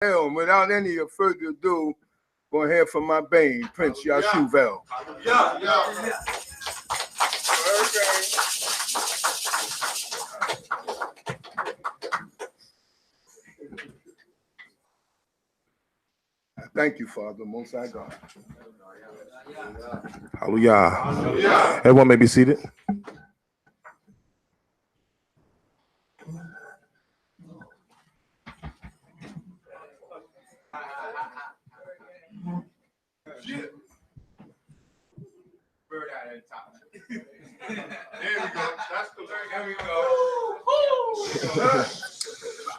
Without any further ado, go ahead from my bane, Prince Yashuvel. Thank you, Father, Most High God. Hallelujah. Everyone may be seated. Bird out at the top. There we go. That's the bird. There we go.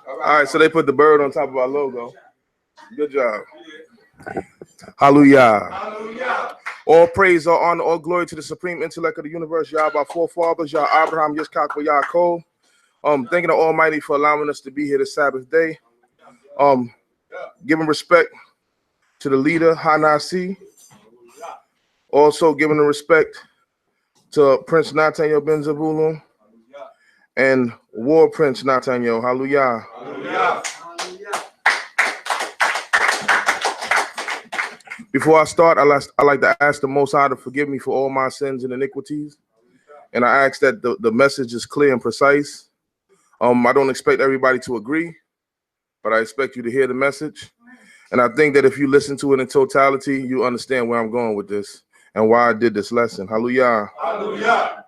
All right, so they put the bird on top of our logo. Good job. Hallelujah. Hallelujah. All praise, all honor, all glory to the supreme intellect of the universe, Yah, our forefathers, Yah Abraham, Yitzchak, Yaakov. Thanking the Almighty for allowing us to be here this Sabbath day. Giving respect to the leader, Nasi. Also giving the respect to Prince Nathaniel Ben Zabulon and War Prince Nathaniel. Hallelujah. Hallelujah. Before I start, I like to ask the Most High to forgive me for all my sins and iniquities. And I ask that the message is clear and precise. I don't expect everybody to agree, but I expect you to hear the message. And I think that if you listen to it in totality, you understand where I'm going with this and why I did this lesson. Hallelujah. Hallelujah.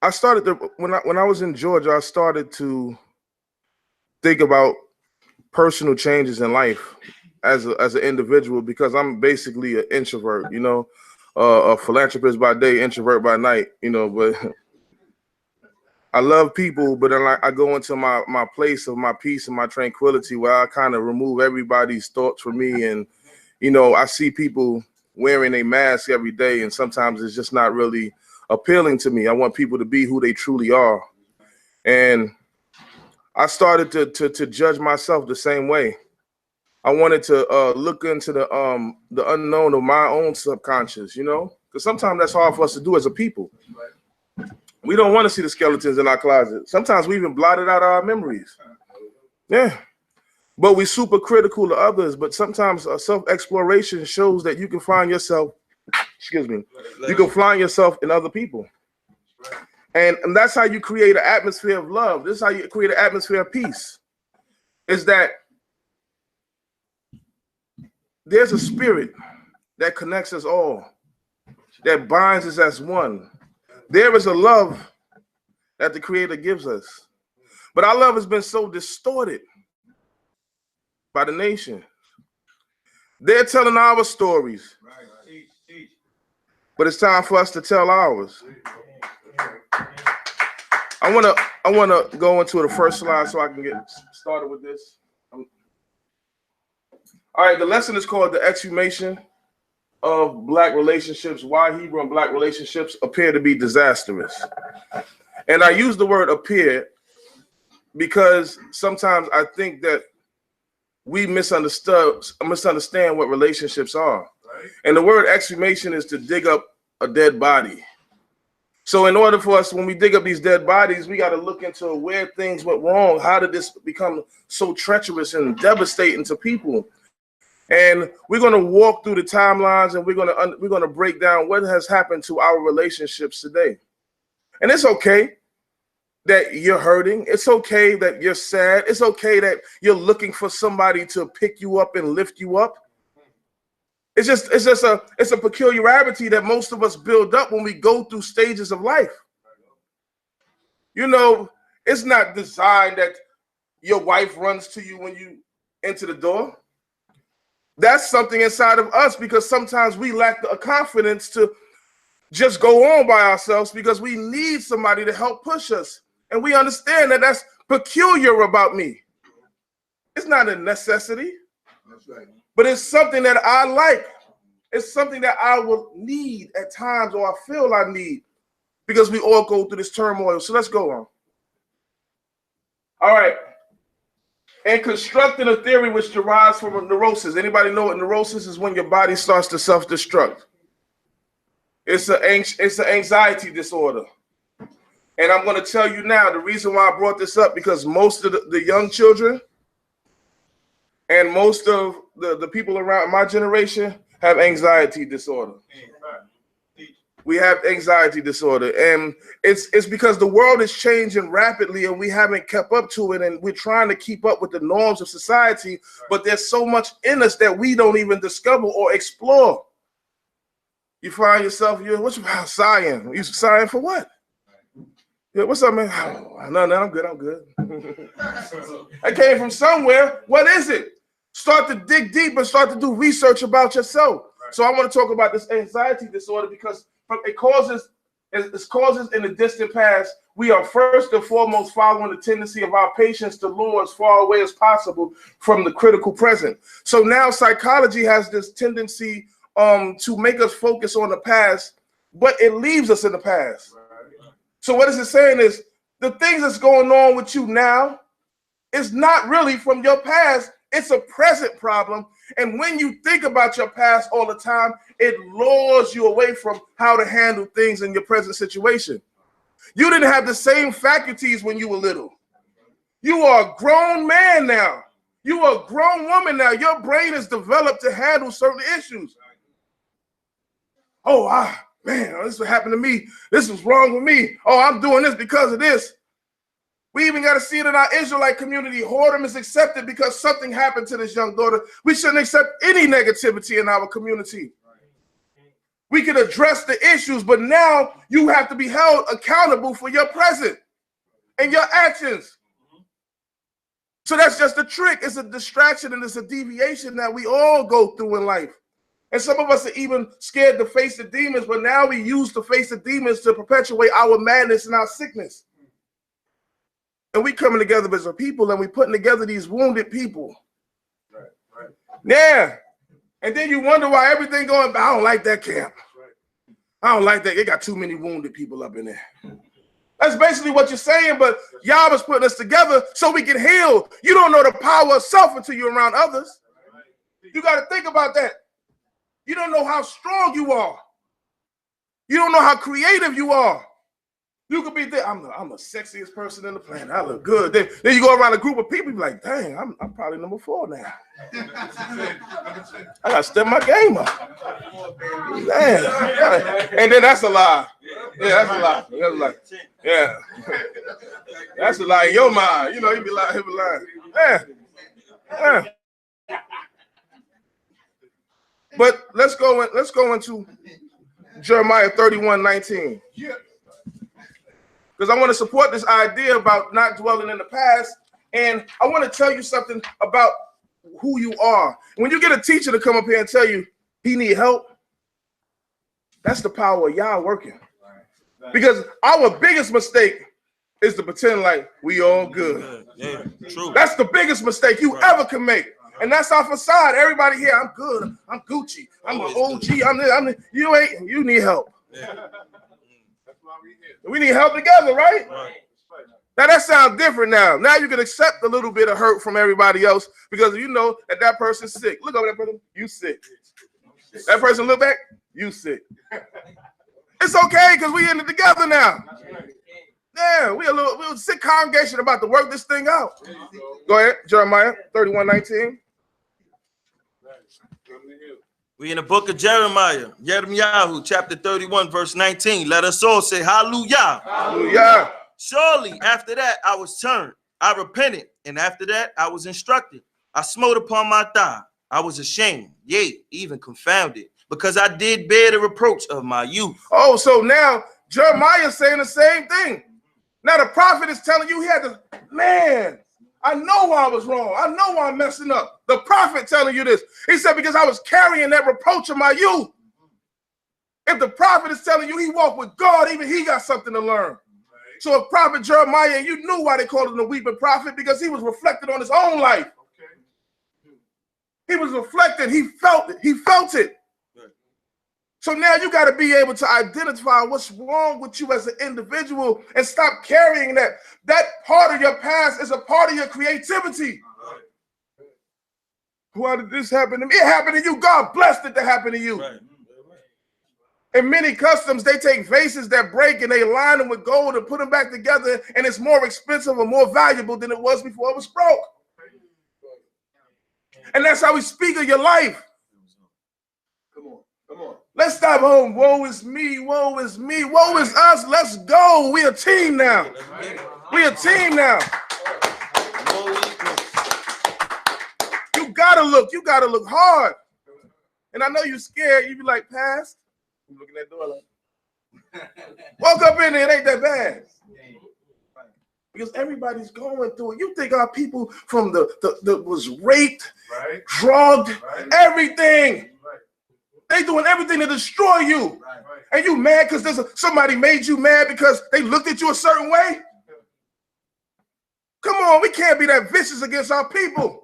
I started to, when I was in Georgia, I started to think about personal changes in life as an individual, because I'm basically an introvert, you know, a philanthropist by day, introvert by night, you know, but I love people, but then I go into my place of my peace and my tranquility where I kind of remove everybody's thoughts from me. And, you know, I see people wearing a mask every day, and sometimes it's just not really appealing to me. I want people to be who they truly are. And I started to judge myself the same way. I wanted to look into the unknown of my own subconscious, you know, because sometimes that's hard for us to do as a people. We don't want to see the skeletons in our closet. Sometimes we even blotted out our memories. Yeah. But we're super critical to others. But sometimes self-exploration shows that you can find yourself, you can find yourself in other people. And that's how you create an atmosphere of love. This is how you create an atmosphere of peace. Is that there's a spirit that connects us all, that binds us as one. There is a love that the Creator gives us. But our love has been so distorted by the nation. They're telling our stories. But it's time for us to tell ours. I wanna go into the first slide so I can get started with this. All right, the lesson is called The Exhumation of Black Relationships, Why Hebrew and Black Relationships Appear to be Disastrous. And I use the word appear because sometimes I think that we misunderstand what relationships are. Right. And the word exhumation is to dig up a dead body. So in order for us, when we dig up these dead bodies, we got to look into where things went wrong. How did this become so treacherous and devastating to people? And we're going to walk through the timelines, and we're going to break down what has happened to our relationships today. And it's okay that you're hurting. It's okay that you're sad. It's okay that you're looking for somebody to pick you up and lift you up. It's a peculiarity that most of us build up when we go through stages of life. You know, it's not designed that your wife runs to you when you enter the door. That's something inside of us, because sometimes we lack the confidence to just go on by ourselves because we need somebody to help push us. And we understand that that's peculiar about me. It's not a necessity. That's right. But it's something that I like. It's something that I will need at times, or I feel I need, because we all go through this turmoil. So let's go on. All right. And constructing a theory which derives from a neurosis. Anybody know what neurosis is? When your body starts to self-destruct. It's an anxiety disorder. And I'm going to tell you now, the reason why I brought this up, because most of the young children and most of the people around my generation have anxiety disorder. We have anxiety disorder, and it's because the world is changing rapidly and we haven't kept up to it, and we're trying to keep up with the norms of society, but there's so much in us that we don't even discover or explore. You find yourself, what's about sighing? You sighing for what? Yeah, what's up, man? Oh, no, I'm good. I came from somewhere. What is it? Start to dig deep and start to do research about yourself. So I want to talk about this anxiety disorder because it causes in the distant past. We are first and foremost following the tendency of our patients to lure as far away as possible from the critical present. So now psychology has this tendency to make us focus on the past, but it leaves us in the past. So what is it saying is the things that's going on with you now is not really from your past. It's a present problem. And when you think about your past all the time, it lures you away from how to handle things in your present situation. You didn't have the same faculties when you were little. You are a grown man now. You are a grown woman now. Your brain is developed to handle certain issues. Oh, man, this is what happened to me. This was wrong with me. Oh, I'm doing this because of this. We even got to see it in our Israelite community. Whoredom is accepted because something happened to this young daughter. We shouldn't accept any negativity in our community. We can address the issues, but now you have to be held accountable for your present and your actions. So that's just a trick. It's a distraction and it's a deviation that we all go through in life. And some of us are even scared to face the demons, but now we use to face the demons to perpetuate our madness and our sickness. And we coming together as a people and we putting together these wounded people. Right. Yeah. And then you wonder why everything going, I don't like that camp. I don't like that. It got too many wounded people up in there. That's basically what you're saying, but y'all was putting us together so we can heal. You don't know the power of self until you're around others. You got to think about that. You don't know how strong you are. You don't know how creative you are. You could be there. I'm the sexiest person in the planet. I look good. Then you go around a group of people, you be like, dang, I'm probably number 4 now. I gotta step my game up. Damn. And then that's a lie. Yeah, that's a lie. That's a lie. Yeah. That's a lie in your mind. You know, you be lying. Yeah. But let's go into Jeremiah 31:19. Because I want to support this idea about not dwelling in the past. And I want to tell you something about who you are. When you get a teacher to come up here and tell you he need help, that's the power of y'all working. Because our biggest mistake is to pretend like we all good. Yeah, true. That's the biggest mistake you ever can make. And that's our facade. Everybody here, I'm good. I'm Gucci. I'm an OG. You need help. Yeah. We need help together, right? Now that sounds different now. Now you can accept a little bit of hurt from everybody else because you know that person's sick. Look over that person, you sick. That person look back, you sick. It's okay because we in it together now. Yeah, we're a sick congregation about to work this thing out. Go ahead, Jeremiah 31:19. We in the book of Jeremiah, chapter 31, verse 19. Let us all say hallelujah. Hallelujah. Surely after that I was turned, I repented, and after that I was instructed. I smote upon my thigh. I was ashamed, yea, even confounded, because I did bear the reproach of my youth. Oh, so now Jeremiah is saying the same thing. Now the prophet is telling you he had to, man, I know I was wrong. I know I'm messing up. The prophet telling you this. He said, because I was carrying that reproach of my youth. If the prophet is telling you he walked with God, even he got something to learn. So if prophet Jeremiah, you knew why they called him the weeping prophet, because he was reflecting on his own life. He was reflecting. He felt it. He felt it. So now you got to be able to identify what's wrong with you as an individual and stop carrying that. That part of your past is a part of your creativity. Why did this happen to me? It happened to you. God blessed it to happen to you. In many customs, they take vases that break and they line them with gold and put them back together, and it's more expensive or more valuable than it was before it was broke. And that's how we speak of your life. Come on, come on. Let's stop home. Woe is me, woe is me, woe is us. Let's go. We a team now. We a team now. You gotta look hard. And I know you're scared. You be like, Past. I'm looking at the door like, walk up in there, it ain't that bad. Because everybody's going through it. You think our people from the was raped, right, drugged, right, everything. Right. They doing everything to destroy you. Right. And you mad because somebody made you mad because they looked at you a certain way? Come on, we can't be that vicious against our people.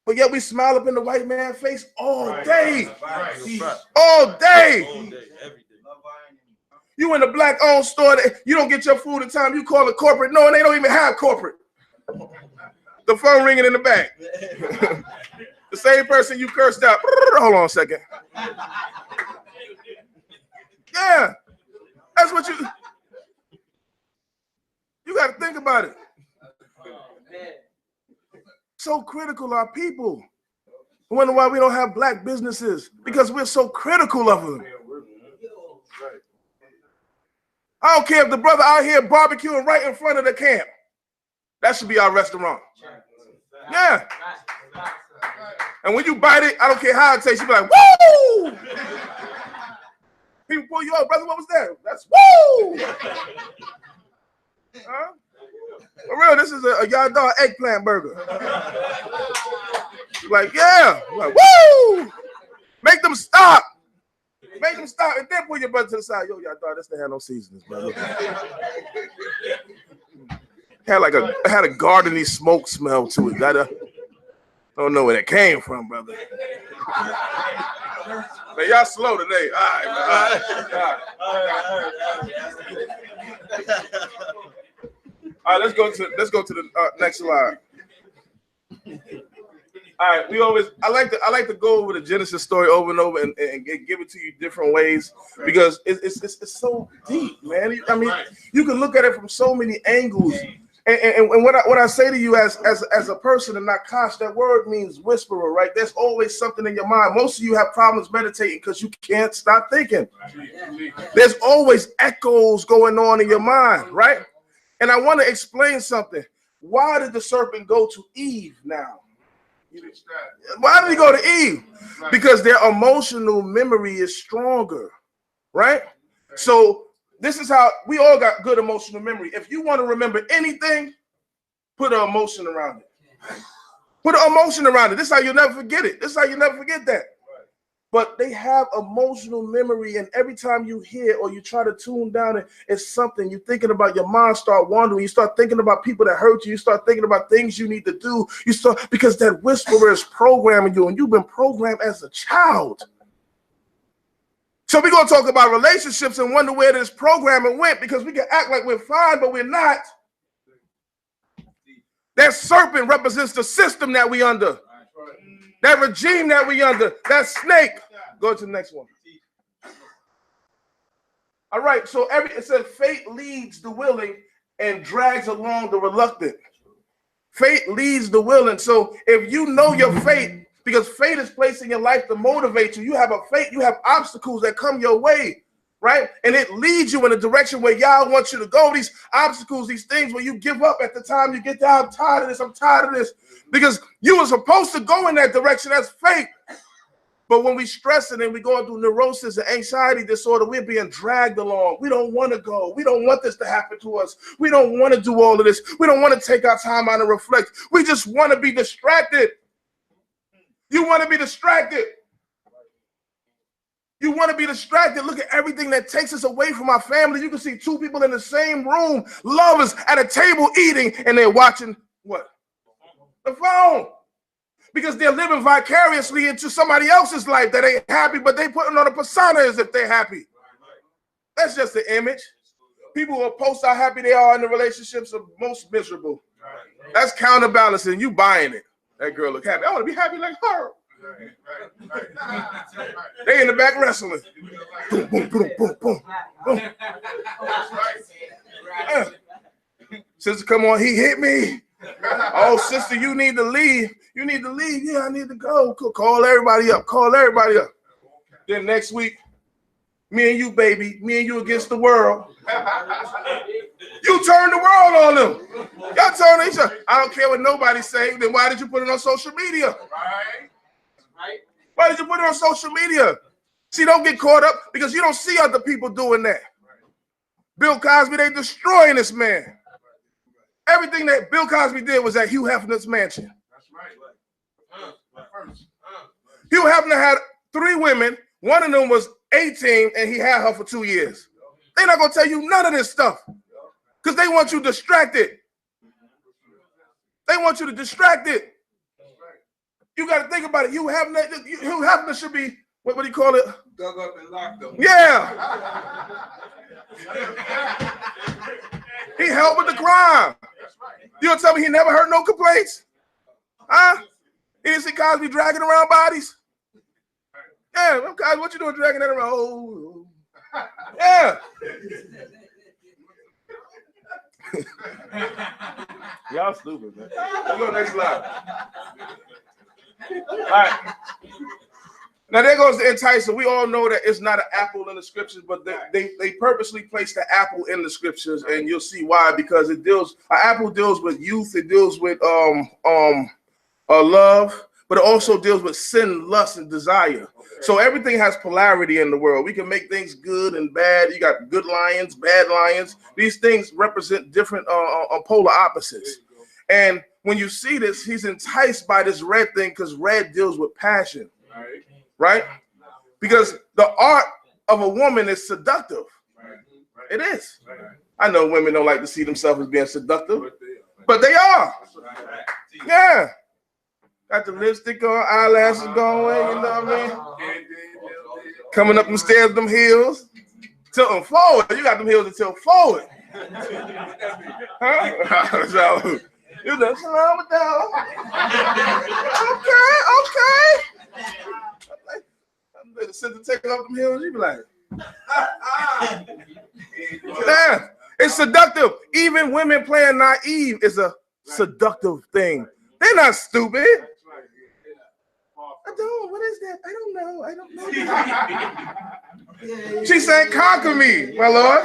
But yet we smile up in the white man's face all day. Right. All day. You in a black-owned store, you don't get your food in time, you call it corporate. No, and they don't even have corporate. The phone ringing in the back. The same person you cursed out. Hold on a second. Yeah, that's what you got to think about it. So critical our people. I wonder why we don't have black businesses, because we're so critical of them. I don't care if the brother out here barbecuing right in front of the camp. That should be our restaurant. Yeah. And when you bite it, I don't care how it tastes, you be like, woo! People pull you up, brother, what was that? That's woo! Huh? For real, this is a y'all dog eggplant burger. Like, yeah. Like, woo! Make them stop. Make them stop and then pull your brother to the side. Yo, y'all thought this didn't have no seasonings, brother. Had a gardeny smoke smell to it. I don't know where that came from, brother. Man, y'all slow today. All right, let's go to the next slide. All right, I like to go over the Genesis story over and over and give it to you different ways, because it's so deep, man. I mean, you can look at it from so many angles. And what I say to you as a person and not Kosh, that word means whisperer, right? There's always something in your mind. Most of you have problems meditating because you can't stop thinking. There's always echoes going on in your mind, right? And I want to explain something. Why did the serpent go to Eve now? Why did he go to Eve? Because their emotional memory is stronger, right? So this is how we all got good emotional memory. If you want to remember anything, put an emotion around it. Put an emotion around it. This is how you'll never forget it. This is how you never forget that. But they have emotional memory, and every time you hear or you try to tune down, it's something you're thinking about. Your mind start wandering. You start thinking about people that hurt you. You start thinking about things you need to do. Because that whisperer is programming you, and you've been programmed as a child. So we're going to talk about relationships and wonder where this programming went, because we can act like we're fine, but we're not. That serpent represents the system that we under. That regime that we under, that snake. Go to the next one. All right, so it says fate leads the willing and drags along the reluctant. Fate leads the willing. So if you know your fate, because fate is placed in your life to motivate you. You have a fate, you have obstacles that come your way, right? And it leads you in a direction where y'all want you to go. These obstacles, these things where you give up at the time you get down, I'm tired of this. Because you were supposed to go in that direction. That's fate. But when we stress it and we going through neurosis and anxiety disorder, we're being dragged along. We don't want to go. We don't want this to happen to us. We don't want to do all of this. We don't want to take our time out and reflect. We just want to be distracted. You want to be distracted. You want to be distracted. Look at everything that takes us away from our family. You can see two people in the same room, lovers at a table eating, and they're watching what? The phone. Because they're living vicariously into somebody else's life that ain't happy, but they putting on a persona as if they're happy. That's just the image. People who post how happy they are in the relationships are most miserable. That's counterbalancing. You buying it. That girl look happy. I want to be happy like her. They in the back wrestling. Boom, boom, boom, boom, boom, boom. Sister, come on, he hit me. Oh, sister, you need to leave. You need to leave. Yeah, I need to go. Call everybody up. Call everybody up. Then next week, me and you, baby, me and you against the world. You turn the world on them. Y'all turn each other. I don't care what nobody say. Then why did you put it on social media? Right. Why did you put it on social media? See, don't get caught up because you don't see other people doing that. Bill Cosby, they destroying this man. Everything that Bill Cosby did was at Hugh Hefner's mansion. That's right. Hugh Hefner had 3 women. One of them was 18, and he had her for 2 years. They're not going to tell you none of this stuff because they want you distracted. They want you to distract it. You got to think about it. Hugh Hefner should be, what do you call it? Dug up and locked up. Yeah. He helped with the crime. You don't tell me he never heard no complaints? Huh? He didn't see Cosby dragging around bodies? Yeah, Cosby, what you doing dragging that around? Oh. Yeah. Y'all stupid, man. Let's go next slide. All right. Now there goes the enticer. We all know that it's not an apple in the scriptures, but they purposely place the apple in the scriptures, and you'll see why. Because an apple deals with youth, it deals with love, but it also deals with sin, lust, and desire. So everything has polarity in the world. We can make things good and bad. You got good lions, bad lions. These things represent different polar opposites. And when you see this, he's enticed by this red thing because red deals with passion. Right? Because the art of a woman is seductive. It is. I know women don't like to see themselves as being seductive, but they are. Yeah. Got the lipstick on, eyelashes going, you know what I mean? Coming up them stairs, them heels, tilting forward. You got them heels to tilt forward. Huh? So, you know, slow it down. Okay. The sister take off them heels, you be like, yeah, it's seductive. Even women playing naive is a seductive thing. They're not stupid. What is that? I don't know. She's saying, conquer me, my Lord.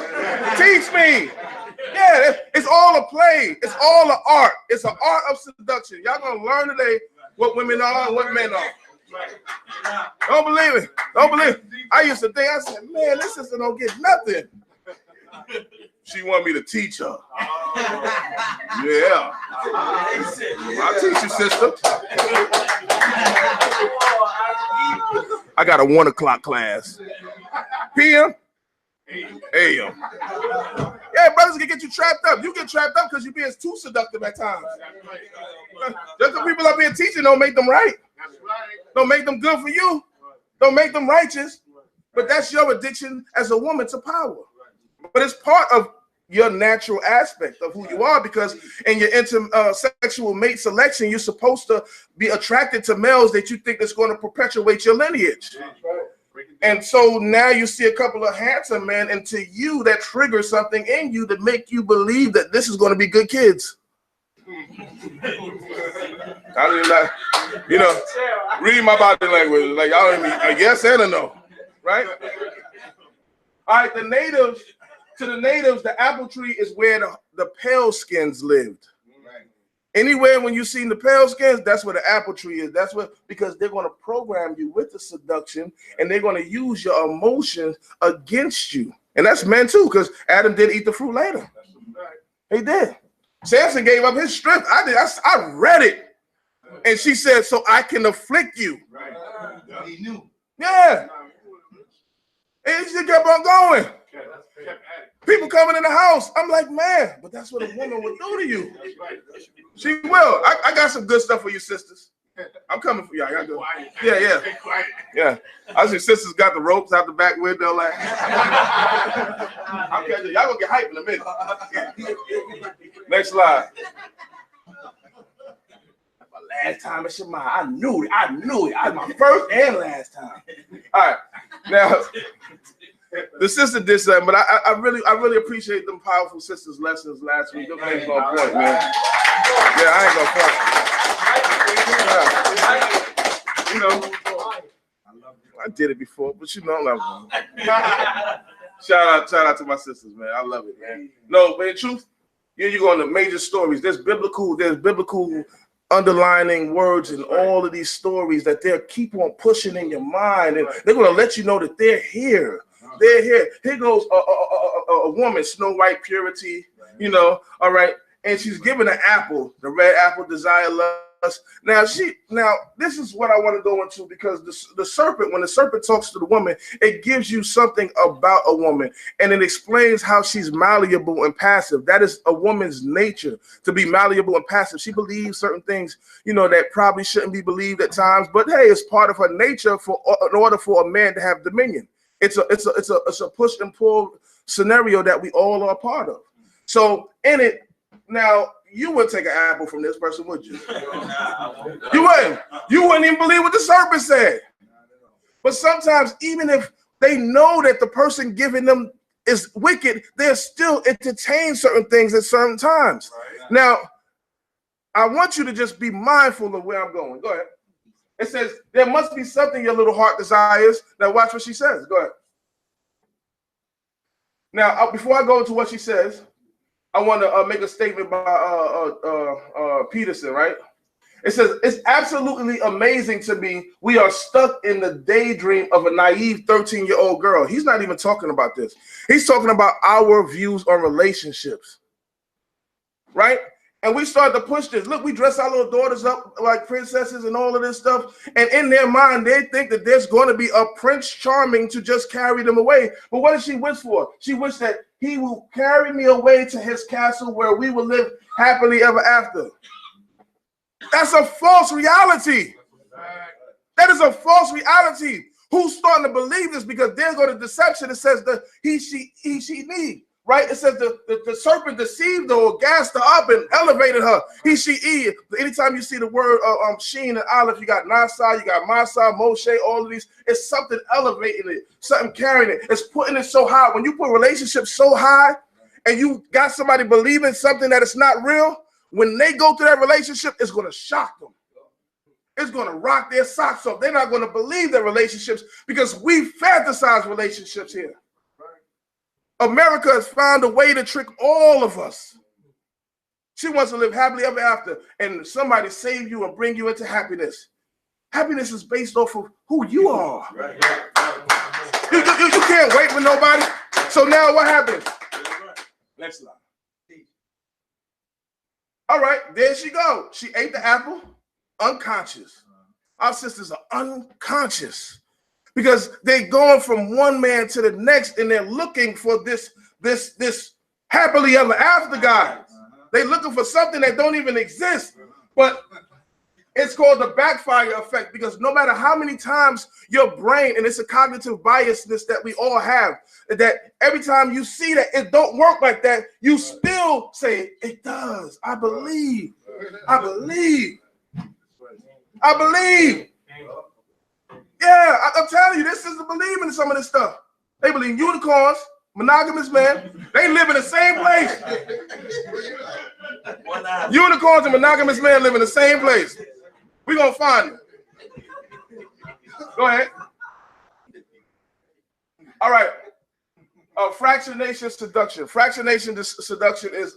Teach me. Yeah, it's all a play. It's all an art. It's an art of seduction. Y'all gonna learn today what women are and what men are. Don't believe it. Don't believe it. I used to think, I said, man, this sister don't get nothing. She want me to teach her. Yeah. I'll teach you, sister. I got a 1 o'clock class. PM? AM. Yeah, brothers can get you trapped up. You get trapped up because you're being too seductive at times. Just the people up here teaching don't make them right. Don't make them good for you. Don't make them righteous. But that's your addiction as a woman to power. But it's part of your natural aspect of who you are, because in your sexual mate selection, you're supposed to be attracted to males that you think is going to perpetuate your lineage. And so now you see a couple of handsome men, and to you that triggers something in you to make you believe that this is going to be good kids. I mean, like, you know, read my body language. Like, y'all don't mean a yes and a no, right? All right, to the natives, the apple tree is where the pale skins lived. Anywhere when you see the pale skins, that's where the apple tree is. That's what, because they're going to program you with the seduction, and they're going to use your emotions against you. And that's men too, because Adam did eat the fruit later. He did. Samson gave up his strength. I read it. And she said, so I can afflict you. He knew. Yeah. And she kept on going. People coming in the house. I'm like, man, but that's what a woman would do to you. She will. I got some good stuff for you, sisters. I'm coming for y'all. Y'all go. Yeah. Yeah. I see sisters got the ropes out the back window. Like, I'm catching. Y'all gonna get hype in a minute. Next slide. My last time it's your mind. I knew it. I knew it. I was my first and last time. All right. Now, the sister did something, but I really appreciate them powerful sisters' lessons last week. Them things on point, man. Yeah, I ain't gonna front. I did it before, but you know, shout out to my sisters, man. I love it, man. No, but in truth, you go into major stories. There's biblical underlining words in all of these stories that they'll keep on pushing in your mind, and they're gonna let you know that they're here. They're here. Here goes a woman, Snow White purity, you know, all right, and she's given an apple, the red apple, desire, lust. Now this is what I want to go into, because the serpent, when the serpent talks to the woman, it gives you something about a woman, and it explains how she's malleable and passive. That is a woman's nature, to be malleable and passive. She believes certain things, you know, that probably shouldn't be believed at times, but hey, it's part of her nature in order for a man to have dominion. It's a push and pull scenario that we all are a part of. So in it, now you wouldn't take an apple from this person, would you? You wouldn't. You wouldn't even believe what the serpent said. But sometimes, even if they know that the person giving them is wicked, they'll still entertain certain things at certain times. Now, I want you to just be mindful of where I'm going. Go ahead. It says, there must be something your little heart desires. Now watch what she says. Go ahead. Now, before I go into what she says, I want to make a statement by Peterson, right? It says, it's absolutely amazing to me. We are stuck in the daydream of a naive 13-year-old girl. He's not even talking about this. He's talking about our views on relationships, right? And we start to push this. Look, we dress our little daughters up like princesses and all of this stuff. And in their mind, they think that there's going to be a Prince Charming to just carry them away. But what does she wish for? She wished that he will carry me away to his castle where we will live happily ever after. That's a false reality. That is a false reality. Who's starting to believe this? Because there's going to deception. It says the he, she, me. Right? It says the serpent deceived her or gassed her up and elevated her. He, she, he. Anytime you see the word sheen and aleph, you got Nasa, you got Masa, Moshe, all of these. It's something elevating it, something carrying it. It's putting it so high. When you put relationships so high and you got somebody believing something that is not real, when they go through that relationship, it's going to shock them. It's going to rock their socks off. They're not going to believe their relationships because we fantasize relationships here. America has found a way to trick all of us. She wants to live happily ever after, and somebody save you and bring you into happiness. Happiness is based off of who you are. You can't wait for nobody. So now what happens? Next line. All right, there she go. She ate the apple, unconscious. Our sisters are unconscious. Because they're going from one man to the next, and they're looking for this happily ever after guy. They're looking for something that don't even exist. But it's called the backfire effect, because no matter how many times your brain, and it's a cognitive biasness that we all have, that every time you see that it don't work like that, you still say, it does. I believe. I believe. I believe. Yeah, I'm telling you, this is the believing in some of this stuff. They believe in unicorns, monogamous men. They live in the same place. Unicorns and monogamous men live in the same place. We're going to find them. Go ahead. All right. Fractionation seduction. Fractionation seduction is,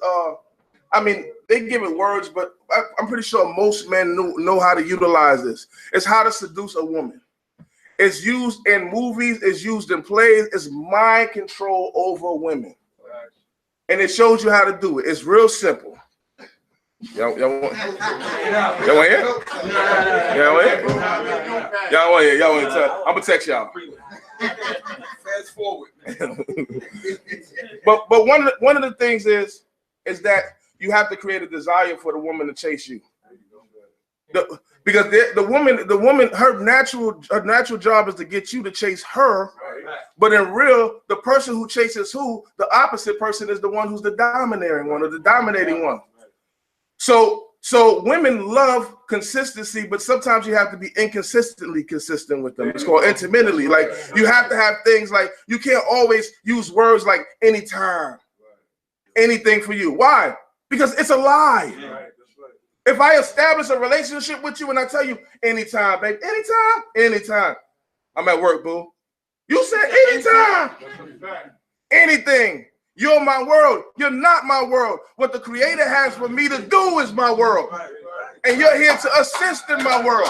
I mean, they give it words, but I'm pretty sure most men know how to utilize this. It's how to seduce a woman. It's used in movies, it's used in plays, it's mind control over women. And it shows you how to do it. It's real simple. Y'all want to hear? Y'all want to hear? I'm going to text y'all. Fast forward. But one of the things is that you have to create a desire for the woman to chase you. Because the woman, her natural job is to get you to chase her, but in real, the person who chases the opposite person is the one who's the domineering one or the dominating one. So So women love consistency, but sometimes you have to be inconsistently consistent with them. It's called intermittently. Like you have to have things like you can't always use words like anytime, anything for you. Why? Because it's a lie. If I establish a relationship with you and I tell you anytime, baby, anytime, I'm at work, boo. You said anytime, anything. You're my world. You're not my world. What the Creator has for me to do is my world. And you're here to assist in my world.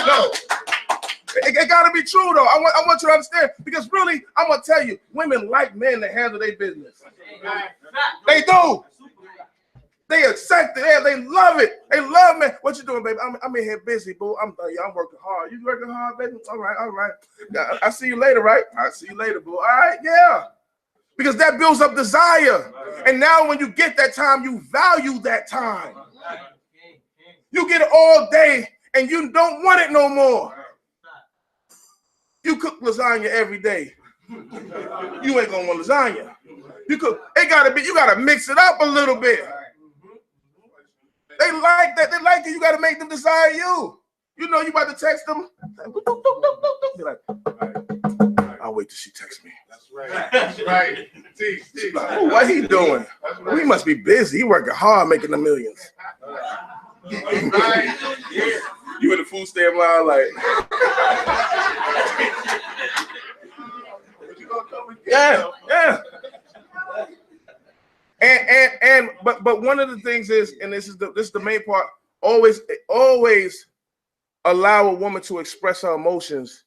No. It got to be true, though. I want you to understand. Because really, I'm going to tell you, women like men to handle their business. They do. They accept it. They love it. They love me. What you doing, baby? I'm in here busy, boo. I'm working hard. You working hard, baby? All right. I see you later, right? I'll see you later, boo. All right, yeah. Because that builds up desire. And now when you get that time, you value that time. You get it all day and you don't want it no more. You cook lasagna every day. You ain't gonna want lasagna. You gotta mix it up a little bit. They like that. They like it. You got to make them desire you. You know, you about to text them. Be like, I'll wait till she texts me. That's right. That's right. Like, oh, what he doing? Well, he must be busy. He working hard making the millions. Right. You in the food stamp line like, yeah. But one of the things is, and this is the main part, always allow a woman to express her emotions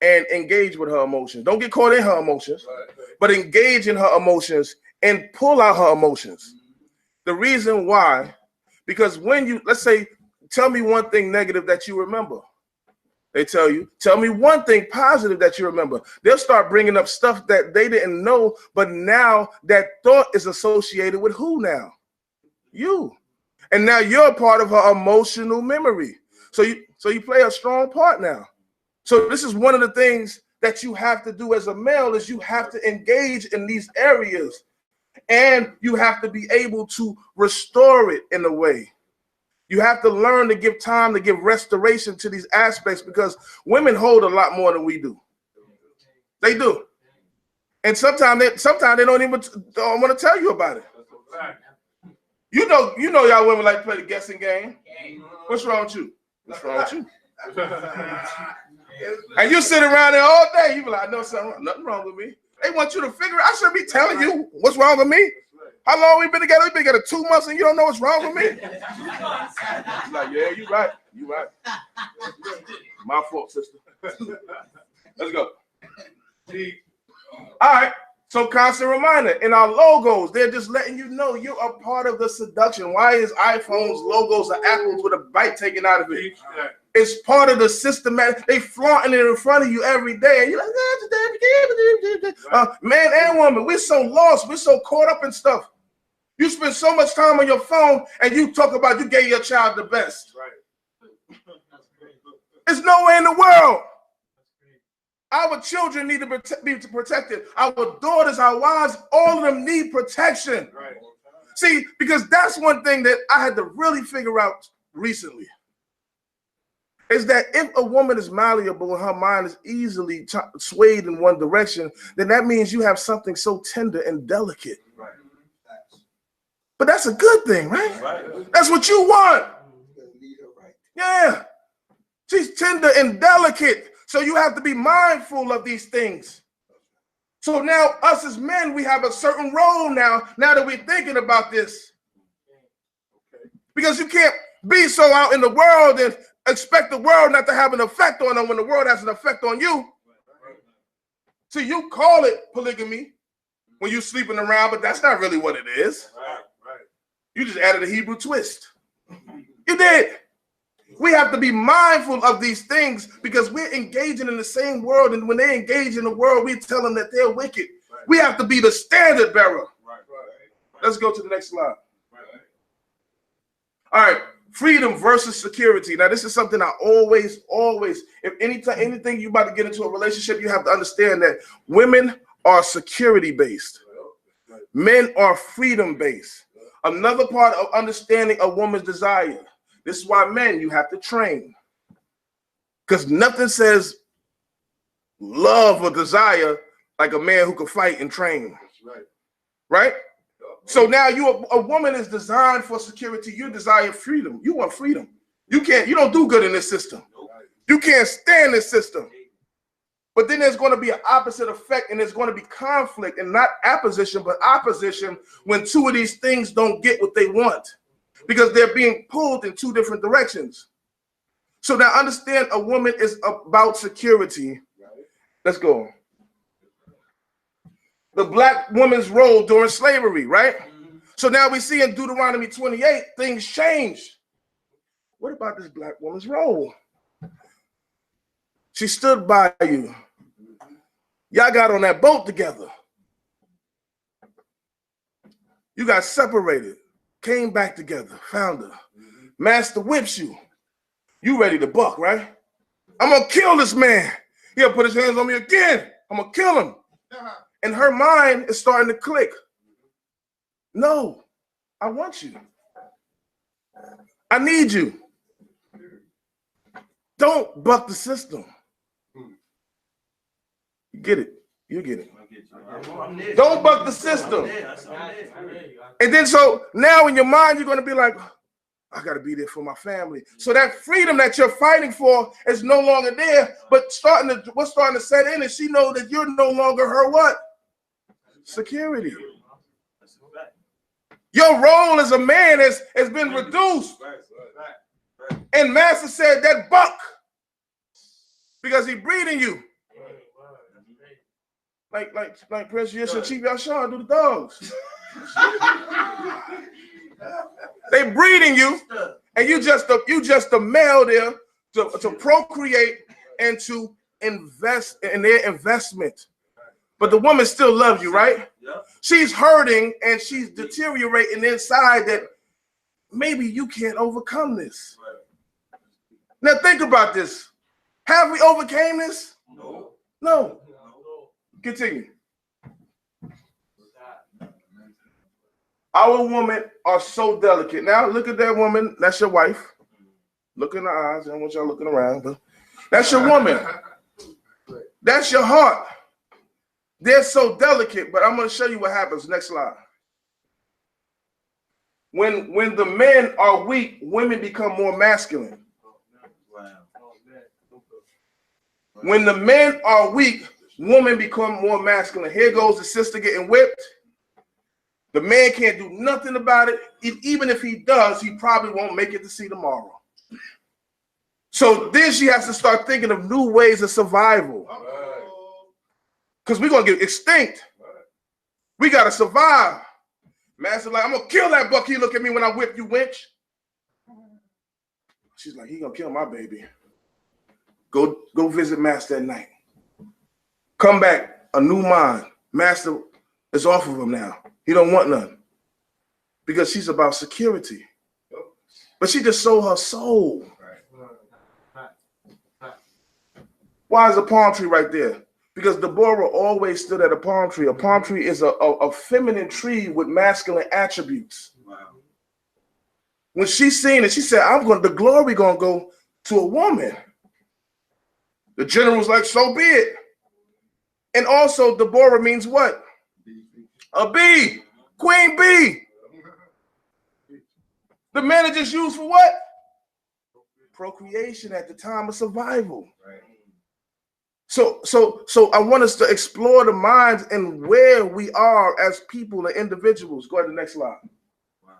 and engage with her emotions. Don't get caught in her emotions, but engage in her emotions and pull out her emotions. The reason why, because when you, let's say, tell me one thing negative that you remember. They tell me one thing positive that you remember. They'll start bringing up stuff that they didn't know, but now that thought is associated with who now? You. And now you're a part of her emotional memory. So you play a strong part now. So this is one of the things that you have to do as a male is you have to engage in these areas and you have to be able to restore it in a way. You have to learn to give time, to give restoration to these aspects because women hold a lot more than we do. They do. And sometimes they don't even want to tell you about it. You know y'all women like to play the guessing game. What's wrong with you? What's wrong with you? And you sit around there all day, you be like, I know nothing wrong with me. They want you to figure it. I should be telling you what's wrong with me. How long we been together? We've been together 2 months and you don't know what's wrong with me? She's like, yeah, you right. My fault, sister. Let's go. All right. So constant reminder. In our logos, they're just letting you know you're a part of the seduction. Why is iPhone's logos are apples with a bite taken out of it? It's part of the systematic. They flaunting it in front of you every day. And you're like, man and woman, we're so lost. We're so caught up in stuff. You spend so much time on your phone and you talk about you gave your child the best. Right. There's nowhere in the world. Our children need to be protected. Our daughters, our wives, all of them need protection. Right. See, because that's one thing that I had to really figure out recently. Is that if a woman is malleable and her mind is easily swayed in one direction, then that means you have something so tender and delicate. Right. But that's a good thing, right? Right. That's what you want. Yeah. She's tender and delicate. So you have to be mindful of these things. So now us as men, we have a certain role now that we're thinking about this. Because you can't be so out in the world and expect the world not to have an effect on them when the world has an effect on you. See, you call it polygamy when you're sleeping around, but that's not really what it is. You just added a Hebrew twist. You did. We have to be mindful of these things because we're engaging in the same world. And when they engage in the world, we tell them that they're wicked. We have to be the standard bearer. Let's go to the next slide. All right. Freedom versus security. Now, this is something I always, if anything you're about to get into a relationship, you have to understand that women are security-based. Men are freedom-based. Another part of understanding a woman's desire. This is why men, you have to train. Because nothing says love or desire like a man who can fight and train. Right? So now a woman is designed for security. You desire freedom. You want freedom. You don't do good in this system. You can't stand this system. But then there's going to be an opposite effect, and there's going to be conflict, and not opposition, but opposition when two of these things don't get what they want because they're being pulled in two different directions. So now understand a woman is about security. Let's go. The black woman's role during slavery, right? So now we see in Deuteronomy 28, things change. What about this black woman's role? She stood by you. Y'all got on that boat together. You got separated, came back together, found her. Master whips you. You ready to buck, right? I'm going to kill this man. He'll put his hands on me again. I'm going to kill him. And her mind is starting to click. No, I want you. I need you. Don't buck the system. You get it. You get it. Don't buck the system. And then so now in your mind, you're going to be like, I got to be there for my family. So that freedom that you're fighting for is no longer there. But what's starting to set in is she knows that you're no longer her what? Security. Your role as a man has been reduced. And Master said that buck because he breeding you. Like Prince Yashuvel, Chief Yashuvel do the dogs. They breeding you, and you just a male there to procreate and to invest in their investment. But the woman still loves you, right? She's hurting and she's deteriorating inside that maybe you can't overcome this. Now think about this. Have we overcame this? No. Continue. Our women are so delicate. Now look at that woman. That's your wife. Look in the eyes. I don't want y'all looking around, but that's your woman. That's your heart. They're so delicate, but I'm going to show you what happens. Next slide. When the men are weak, women become more masculine. When the men are weak, women become more masculine. Here goes the sister getting whipped. The man can't do nothing about it. Even if he does, he probably won't make it to see tomorrow. So then she has to start thinking of new ways of survival. Because we're going to get extinct. We got to survive. Master like, I'm going to kill that buck. He look at me when I whip you, wench. She's like, he going to kill my baby. Go visit Master at night. Come back, a new mind. Master is off of him now. He don't want none. Because she's about security. But she just sold her soul. Why is a palm tree right there? Because Deborah always stood at a palm tree. A palm tree is a feminine tree with masculine attributes. Wow. When she seen it, she said, the glory gonna go to a woman. The general's like, so be it. And also Deborah means what? A bee. Queen bee. The men are just used for what? Procreation at the time of survival. Right. So I want us to explore the minds and where we are as people and individuals. Go ahead to the next slide. Wow.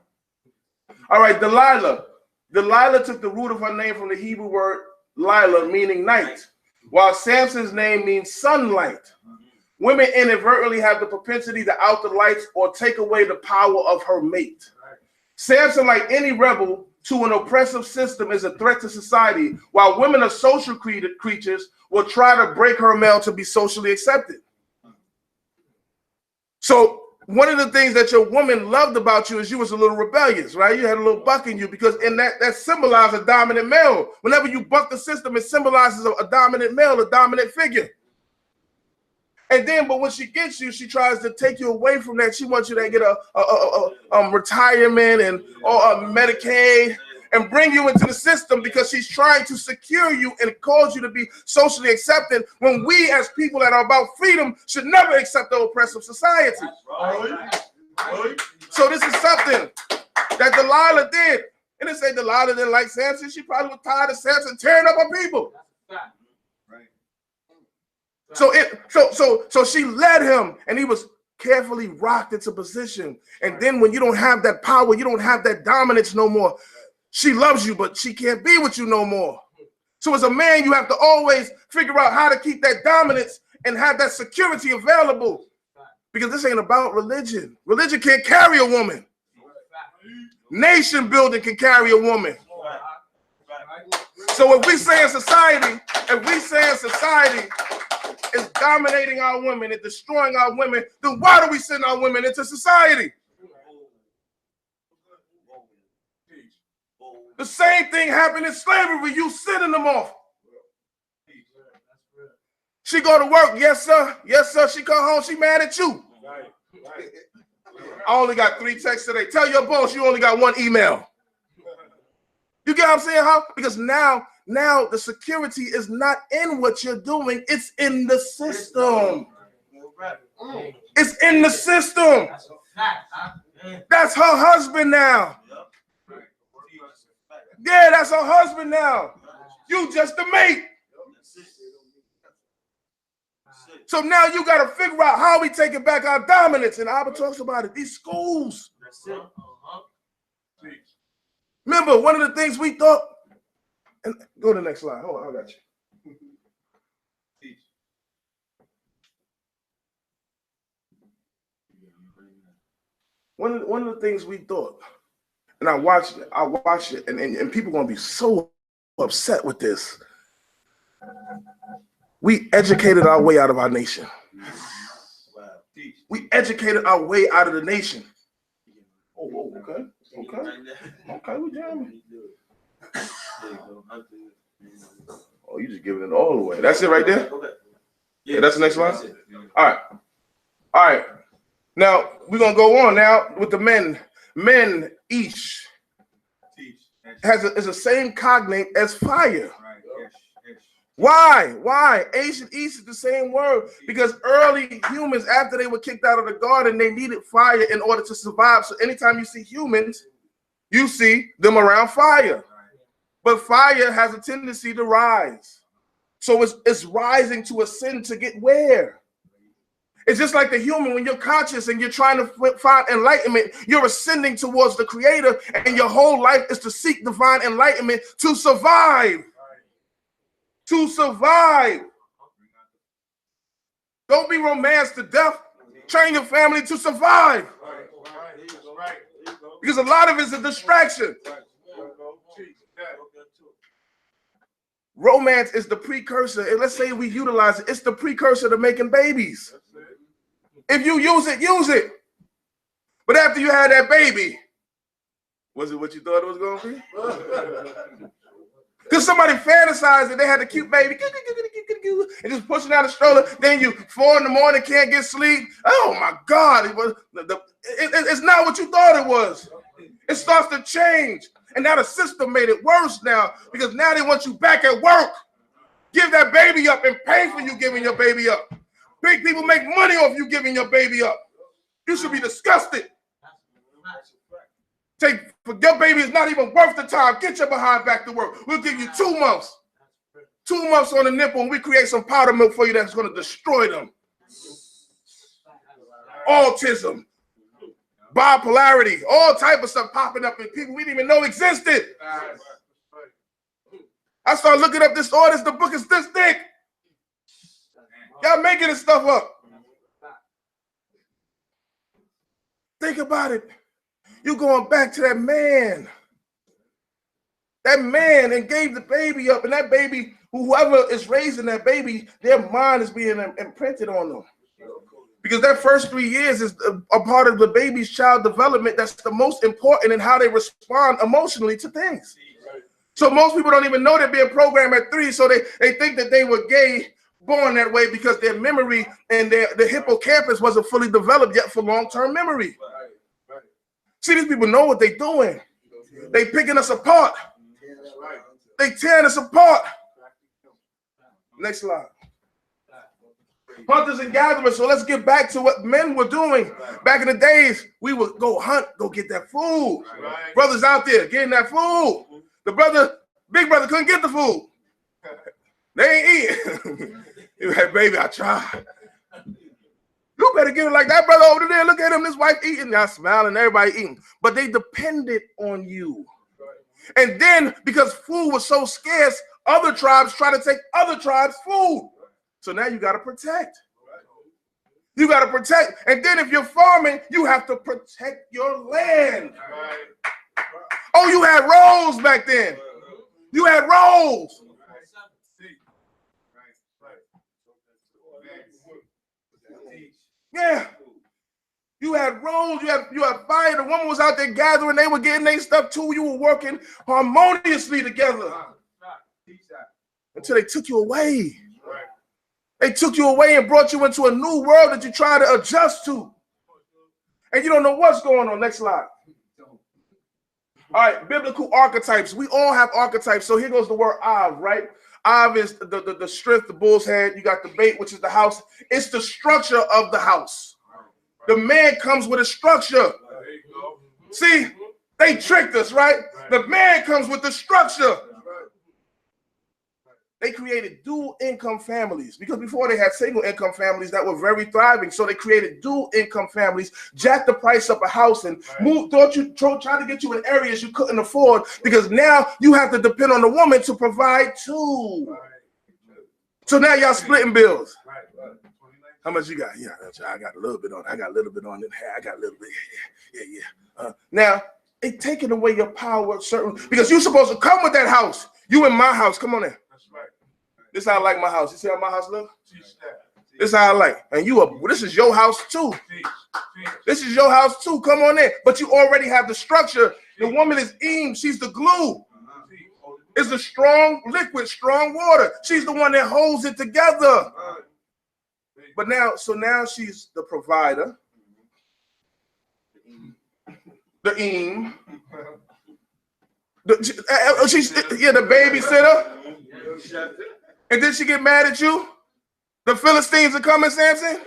All right, Delilah. Delilah took the root of her name from the Hebrew word Lila, meaning night, while Samson's name means sunlight. Women inadvertently have the propensity to out the lights or take away the power of her mate. Samson, like any rebel to an oppressive system, is a threat to society, while women are social creatures will try to break her male to be socially accepted. So one of the things that your woman loved about you is you was a little rebellious, right? You had a little buck in you because in that symbolized a dominant male. Whenever you buck the system, it symbolizes a dominant male, a dominant figure. And then, but when she gets you, she tries to take you away from that. She wants you to get a retirement and or Medicaid and bring you into the system because she's trying to secure you and cause you to be socially accepted when we as people that are about freedom should never accept the oppressive society. So this is something that Delilah did. And they say Delilah didn't like Samson. She probably was tired of Samson tearing up her people. So she led him, and he was carefully rocked into position. And then when you don't have that power, you don't have that dominance no more. She loves you, but she can't be with you no more. So as a man, you have to always figure out how to keep that dominance and have that security available. Because this ain't about religion. Religion can't carry a woman. Nation building can carry a woman. So if we say in society is dominating our women and destroying our women, then why do we send our women into society? The same thing happened in slavery. You sending them off. She go to work. Yes, sir. Yes, sir. She come home. She mad at you. I only got 3 texts today. Tell your boss you only got 1 email. You get what I'm saying? How? Because now the security is not in what you're doing. It's in the system. It's in the system. That's her husband now. Yeah, that's her husband now. You just the mate. So now you got to figure out how we taking back our dominance. And Albert talks about it. These schools. Remember, one of the things we thought, and go to the next slide. Hold on, I got you. One of the things we thought, and I watched it, and people are going to be so upset with this. We educated our way out of our nation. We educated our way out of the nation. Oh, okay. Okay, we jamming. Oh, you just giving it all away. That's it right there? Yeah, that's the next line? All right. Now, we're going to go on now with the men. Men, Ish, is the same cognate as fire. Why? Ancient East is the same word because early humans, after they were kicked out of the garden, they needed fire in order to survive. So anytime you see humans, you see them around fire. But fire has a tendency to rise. So it's rising to ascend to get where? It's just like the human, when you're conscious and you're trying to find enlightenment, you're ascending towards the creator, and your whole life is to seek divine enlightenment to survive. To survive. Don't be romanced to death. Train your family to survive. Because a lot of it is a distraction. Romance is the precursor, and let's say we utilize it, it's the precursor to making babies. If you use it, use it. But after you had that baby, was it what you thought it was going to be? Because somebody fantasized that they had a cute baby and just pushing out a stroller. Then you 4 in the morning can't get sleep. Oh my God! It's not what you thought it was. It starts to change, and now the system made it worse now because now they want you back at work. Give that baby up and pay for you giving your baby up. Big people make money off you giving your baby up. You should be disgusted. Your baby is not even worth the time. Get your behind back to work. We'll give you 2 months. 2 months on the nipple, and we create some powder milk for you that's going to destroy them. Autism, bipolarity, all type of stuff popping up in people we didn't even know existed. I started looking up this orders. The book is this thick. Y'all making this stuff up. Think about it. You going back to that man. That man and gave the baby up, and that baby, whoever is raising that baby, their mind is being imprinted on them. Because that first 3 years is a part of the baby's child development that's the most important in how they respond emotionally to things. So most people don't even know they're being programmed at 3, so they think that they were gay born that way because their memory and the hippocampus wasn't fully developed yet for long-term memory. See, these people know what they're doing. They picking us apart. They tearing us apart. Next slide. Hunters and gatherers. So let's get back to what men were doing. Back in the days, we would go hunt, go get that food. Brothers out there getting that food. The big brother couldn't get the food. They ain't eating. He was like, baby, I tried. You better get it like that brother over there. Look at him, his wife eating. Y'all smiling, everybody eating. But they depended on you. And then, because food was so scarce, other tribes try to take other tribes' food. So now you got to protect. You got to protect. And then if you're farming, you have to protect your land. Oh, you had roles back then. You had roles. Yeah. You had roles, you had fire. The woman was out there gathering, they were getting their stuff too. You were working harmoniously together. Until they took you away. They took you away and brought you into a new world that you try to adjust to. And you don't know what's going on. Next slide. All right, biblical archetypes. We all have archetypes. So here goes the word Av, right? Av is the strength, the bull's head. You got the bait, which is the house. It's the structure of the house. The man comes with a structure. See, they tricked us, right? The man comes with the structure. They created dual income families because before they had single income families that were very thriving. So they created dual income families, jacked the price up a house and try to get you in areas you couldn't afford because now you have to depend on the woman to provide too. So now y'all splitting bills. How much you got? Yeah, I got a little bit on. I got a little bit on it. I got a little bit. Yeah. Now they taking away your power, certain because you're supposed to come with that house. You in my house. Come on in. This is how I like my house. You see how my house look? This is how I like. And this is your house too. This is your house too. Come on in. But you already have the structure. The woman is she's the glue. It's the strong liquid, strong water. She's the one that holds it together. But now she's the provider. The the babysitter. And then she get mad at you. The Philistines are coming, Samson.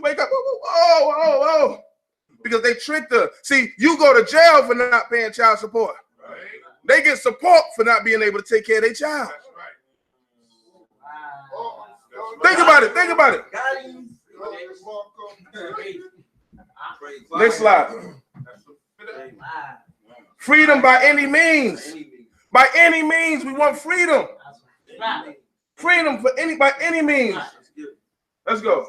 Wake up. Oh. Because they tricked her. See, you go to jail for not paying child support. They get support for not being able to take care of their child. Think about it. Next slide. Freedom by any means. By any means, we want freedom. Freedom by any means. Let's go.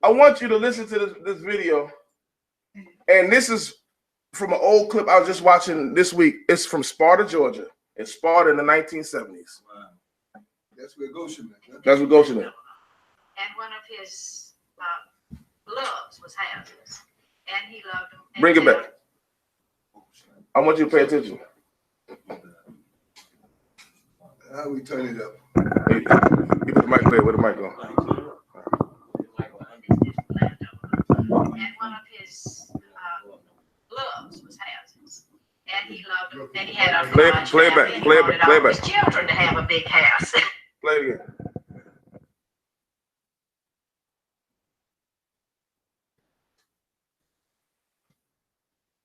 I want you to listen to this video. And this is from an old clip I was just watching this week. It's from Sparta, Georgia. It's Sparta in the 1970s. Wow. That's where Goshen is. Huh? That's where Goshen is. And one of his loves was houses. And he loved them. Bring it back. I want you to pay attention. How we turn it up? You put the mic there. Where the mic on? And one of his loves was houses. And he loved them. And he had a play it back. Play it back. His children to have a big house. Play it again.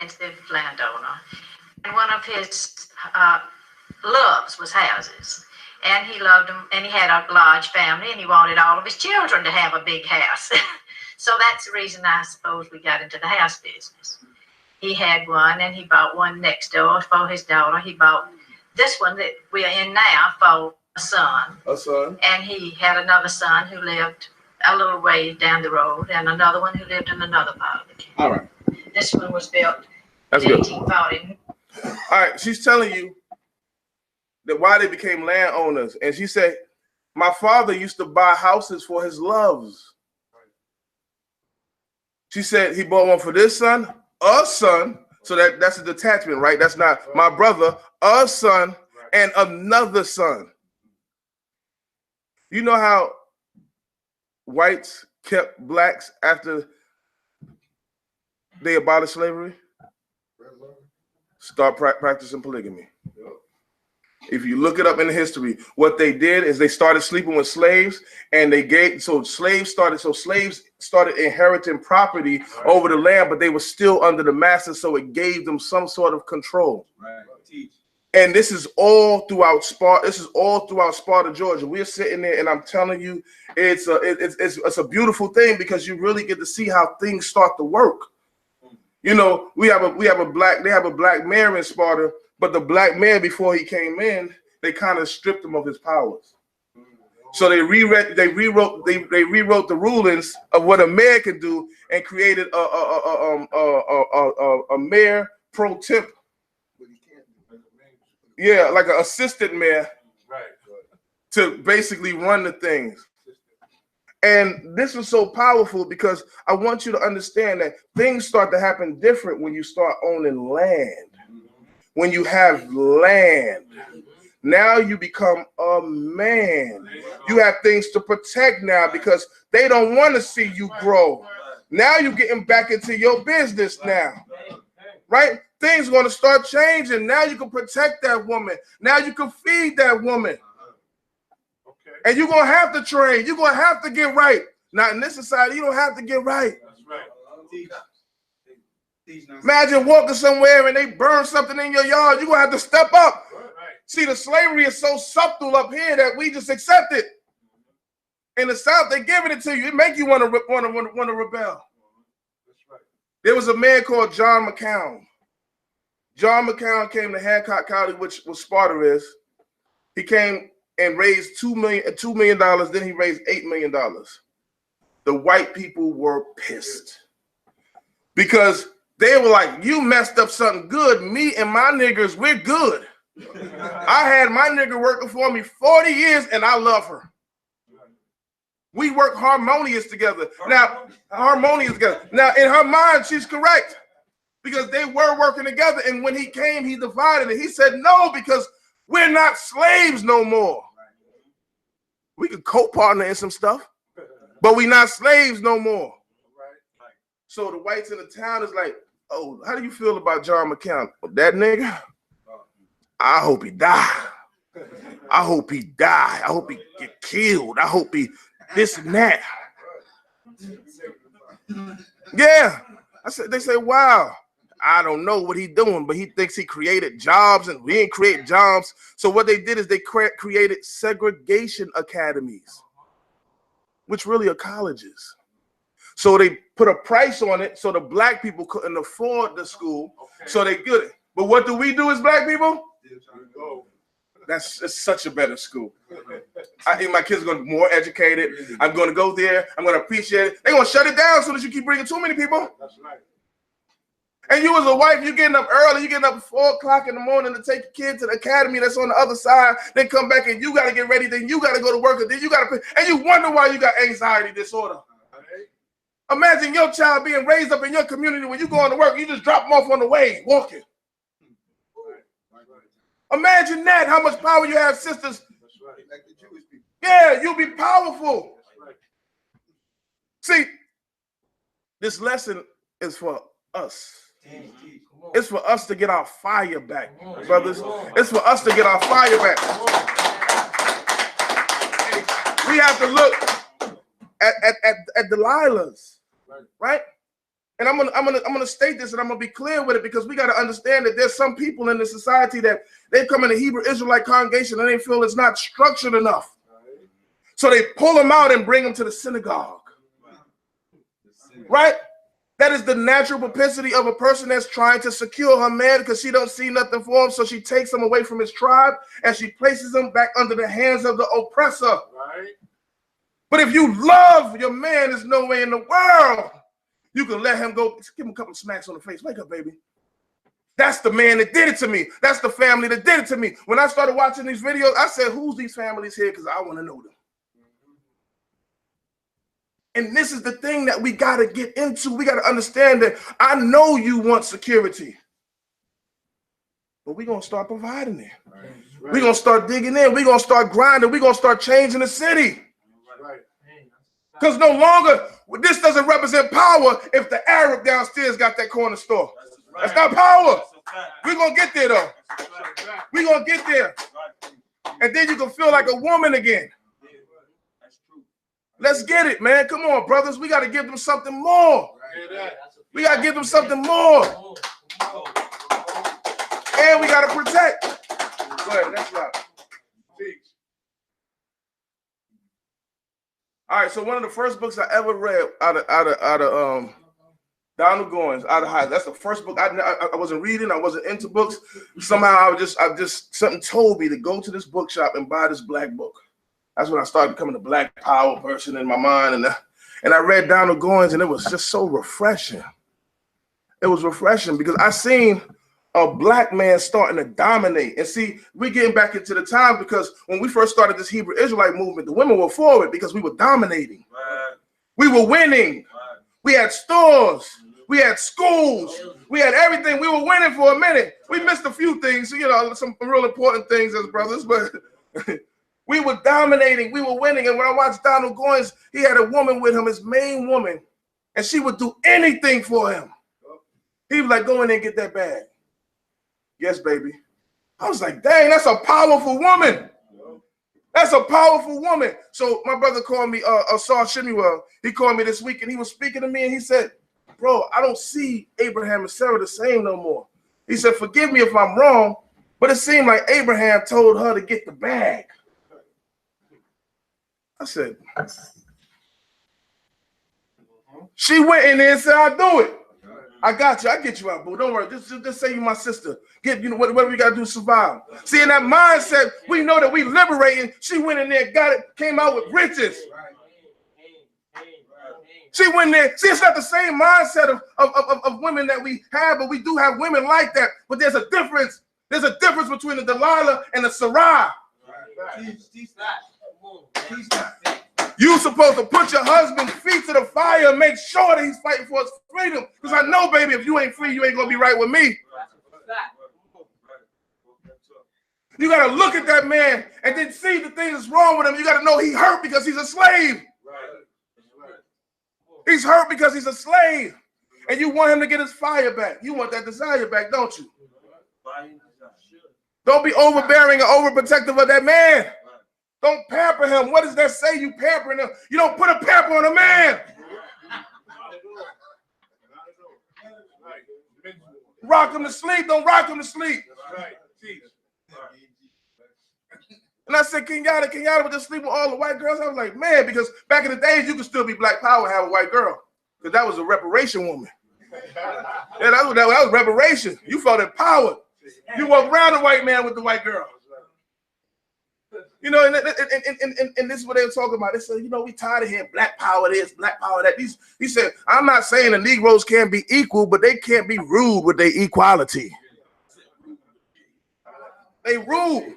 Instead of landowner. And one of his loves was houses. And he loved them, and he had a large family, and he wanted all of his children to have a big house. So that's the reason I suppose we got into the house business. He had one, and he bought one next door for his daughter. He bought this one that we're in now for a son. A son. And he had another son who lived a little way down the road, and another one who lived in another part of the county. All right. This one was built in 1840. All right, she's telling you that why they became landowners. And she said, my father used to buy houses for his loves. She said he bought one for this son, a son. So that's a detachment, right? That's not my brother, a son, and another son. You know how whites kept blacks after they abolished slavery? Start practicing polygamy. If you look it up in the history, what they did is they started sleeping with slaves, and slaves started inheriting property over the land, but they were still under the masters, so it gave them some sort of control. And this is all throughout Sparta. This is all throughout Sparta, Georgia. We're sitting there, and I'm telling you, it's a beautiful thing, because you really get to see how things start to work. You know, they have a black mayor in Sparta, but the black mayor, before he came in, they kind of stripped him of his powers. So they rewrote the rulings of what a mayor can do, and created a mayor pro temp. Yeah, like an assistant mayor, to basically run the things. And this was so powerful, because I want you to understand that things start to happen different when you start owning land. When you have land, now you become a man. You have things to protect now, because they don't want to see you grow. Now you're getting back into your business now, right? Things are going to start changing. Now you can protect that woman. Now you can feed that woman. And you're going to have to train. You're going to have to get right. Now, in this society, you don't have to get right. That's right. Imagine walking somewhere and they burn something in your yard. You're going to have to step up. See, the slavery is so subtle up here that we just accept it. In the South, they're giving it to you. It make you want to rebel. There was a man called John McCown. John McCown came to Hancock County, which was Sparta is. He came and raised $2 million. Then he raised $8 million. The white people were pissed, because they were like, you messed up something good. Me and my niggers, we're good. I had my nigger working for me 40 years, and I love her. We work harmonious together. Now, in her mind, she's correct, because they were working together. And when he came, he divided it. He said, no, because we're not slaves no more. We could co-partner in some stuff, but we're not slaves no more. So the whites in the town is like, oh, how do you feel about John McCown? That nigga? I hope he die. I hope he die. I hope he get killed. I hope he this and that. Yeah. They say, wow, I don't know what he's doing, but he thinks he created jobs, and we didn't create jobs. So what they did is they created segregation academies, which really are colleges. So they put a price on it, so the black people couldn't afford the school, so they get it. But what do we do as black people? It's such a better school. I think my kids are going to be more educated. I'm going to go there. I'm going to appreciate it. They're going to shut it down as soon as you keep bringing too many people. That's right. And you as a wife, you're getting up early. You're getting up at 4 o'clock in the morning to take your kid to the academy that's on the other side. Then come back and you got to get ready. Then you got to go to work. And then you got to, and you wonder why you got anxiety disorder. Imagine your child being raised up in your community. When you going to work, you just drop them off on the way, walking. Imagine that, how much power you have, sisters. Yeah, you'll be powerful. See, this lesson is for us. It's for us to get our fire back, brothers. It's for us to get our fire back. We have to look at Delilah's, right? And I'm gonna state this, and I'm gonna be clear with it, because we got to understand that there's some people in the society that they come in the Hebrew Israelite congregation and they feel it's not structured enough. So they pull them out and bring them to the synagogue. Right? That is the natural propensity of a person that's trying to secure her man, because she don't see nothing for him. So she takes him away from his tribe and she places him back under the hands of the oppressor. Right? But if you love your man, there's no way in the world you can let him go. Give him a couple of smacks on the face. Wake up, baby. That's the man that did it to me. That's the family that did it to me. When I started watching these videos, I said, who's these families here? Because I want to know them. And this is the thing that we got to get into. We got to understand that I know you want security, but we're going to start providing it. We're going to start digging in. We're going to start grinding. We're going to start changing the city. Because no longer, this doesn't represent power if the Arab downstairs got that corner store. That's not power. We're going to get there, though. We're going to get there. And then you can feel like a woman again. Let's get it, man. Come on, brothers. We got to give them something more. We got to give them something more. And we got to protect. Go ahead. That's right. All right, so one of the first books I ever read out of Donald Goins, out of high. That's the first book I wasn't reading. I wasn't into books. Somehow I just something told me to go to this bookshop and buy this black book. That's when I started becoming a black power person in my mind, and I read Donald Goins, and it was just so refreshing. It was refreshing because I seen a black man starting to dominate. And see, we're getting back into the time because when we first started this Hebrew Israelite movement, the women were forward because we were dominating. Right. We were winning. Right. We had stores. We had schools. We had everything. We were winning for a minute. We missed a few things, you know, some real important things as brothers, but we were dominating. We were winning. And when I watched Donald Goins, he had a woman with him, his main woman, and she would do anything for him. He was like, go in there and get that bag. Yes, baby. I was like, dang, that's a powerful woman. That's a powerful woman. So my brother called me, Saul Shemuel. He called me this week and he was speaking to me and he said, bro, I don't see Abraham and Sarah the same no more. He said, forgive me if I'm wrong, but it seemed like Abraham told her to get the bag. I said, she went in there and said, I'll do it. I got you. I get you out, boo. Don't worry. Just say you're my sister. Get, you know, whatever we got to do to survive. See, in that mindset, we know that we liberating. She went in there, got it, came out with riches. She went there. See, it's not the same mindset of women that we have, but we do have women like that. But there's a difference. There's a difference between the Delilah and the Sarai. You supposed to put your husband's feet to the fire and make sure that he's fighting for his freedom. Because I know, baby, if you ain't free, you ain't going to be right with me. You got to look at that man and then see the things that's wrong with him. You got to know he hurt because he's a slave. He's hurt because he's a slave. And you want him to get his fire back. You want that desire back, don't you? Don't be overbearing or overprotective of that man. Don't pamper him. What does that say? You pampering him. You don't put a pamper on a man. Rock him to sleep. Don't rock him to sleep. And I said, Kenyatta would just sleep with all the white girls. I was like, man, because back in the days, you could still be black power and have a white girl. Because that was a reparation woman. Yeah, that was reparation. You felt empowered. You walk around the white man with the white girl. You know, and this is what they were talking about. They said, you know, we tired of hearing black power this, black power that. He said, I'm not saying the Negroes can't be equal, but they can't be rude with their equality. They rude.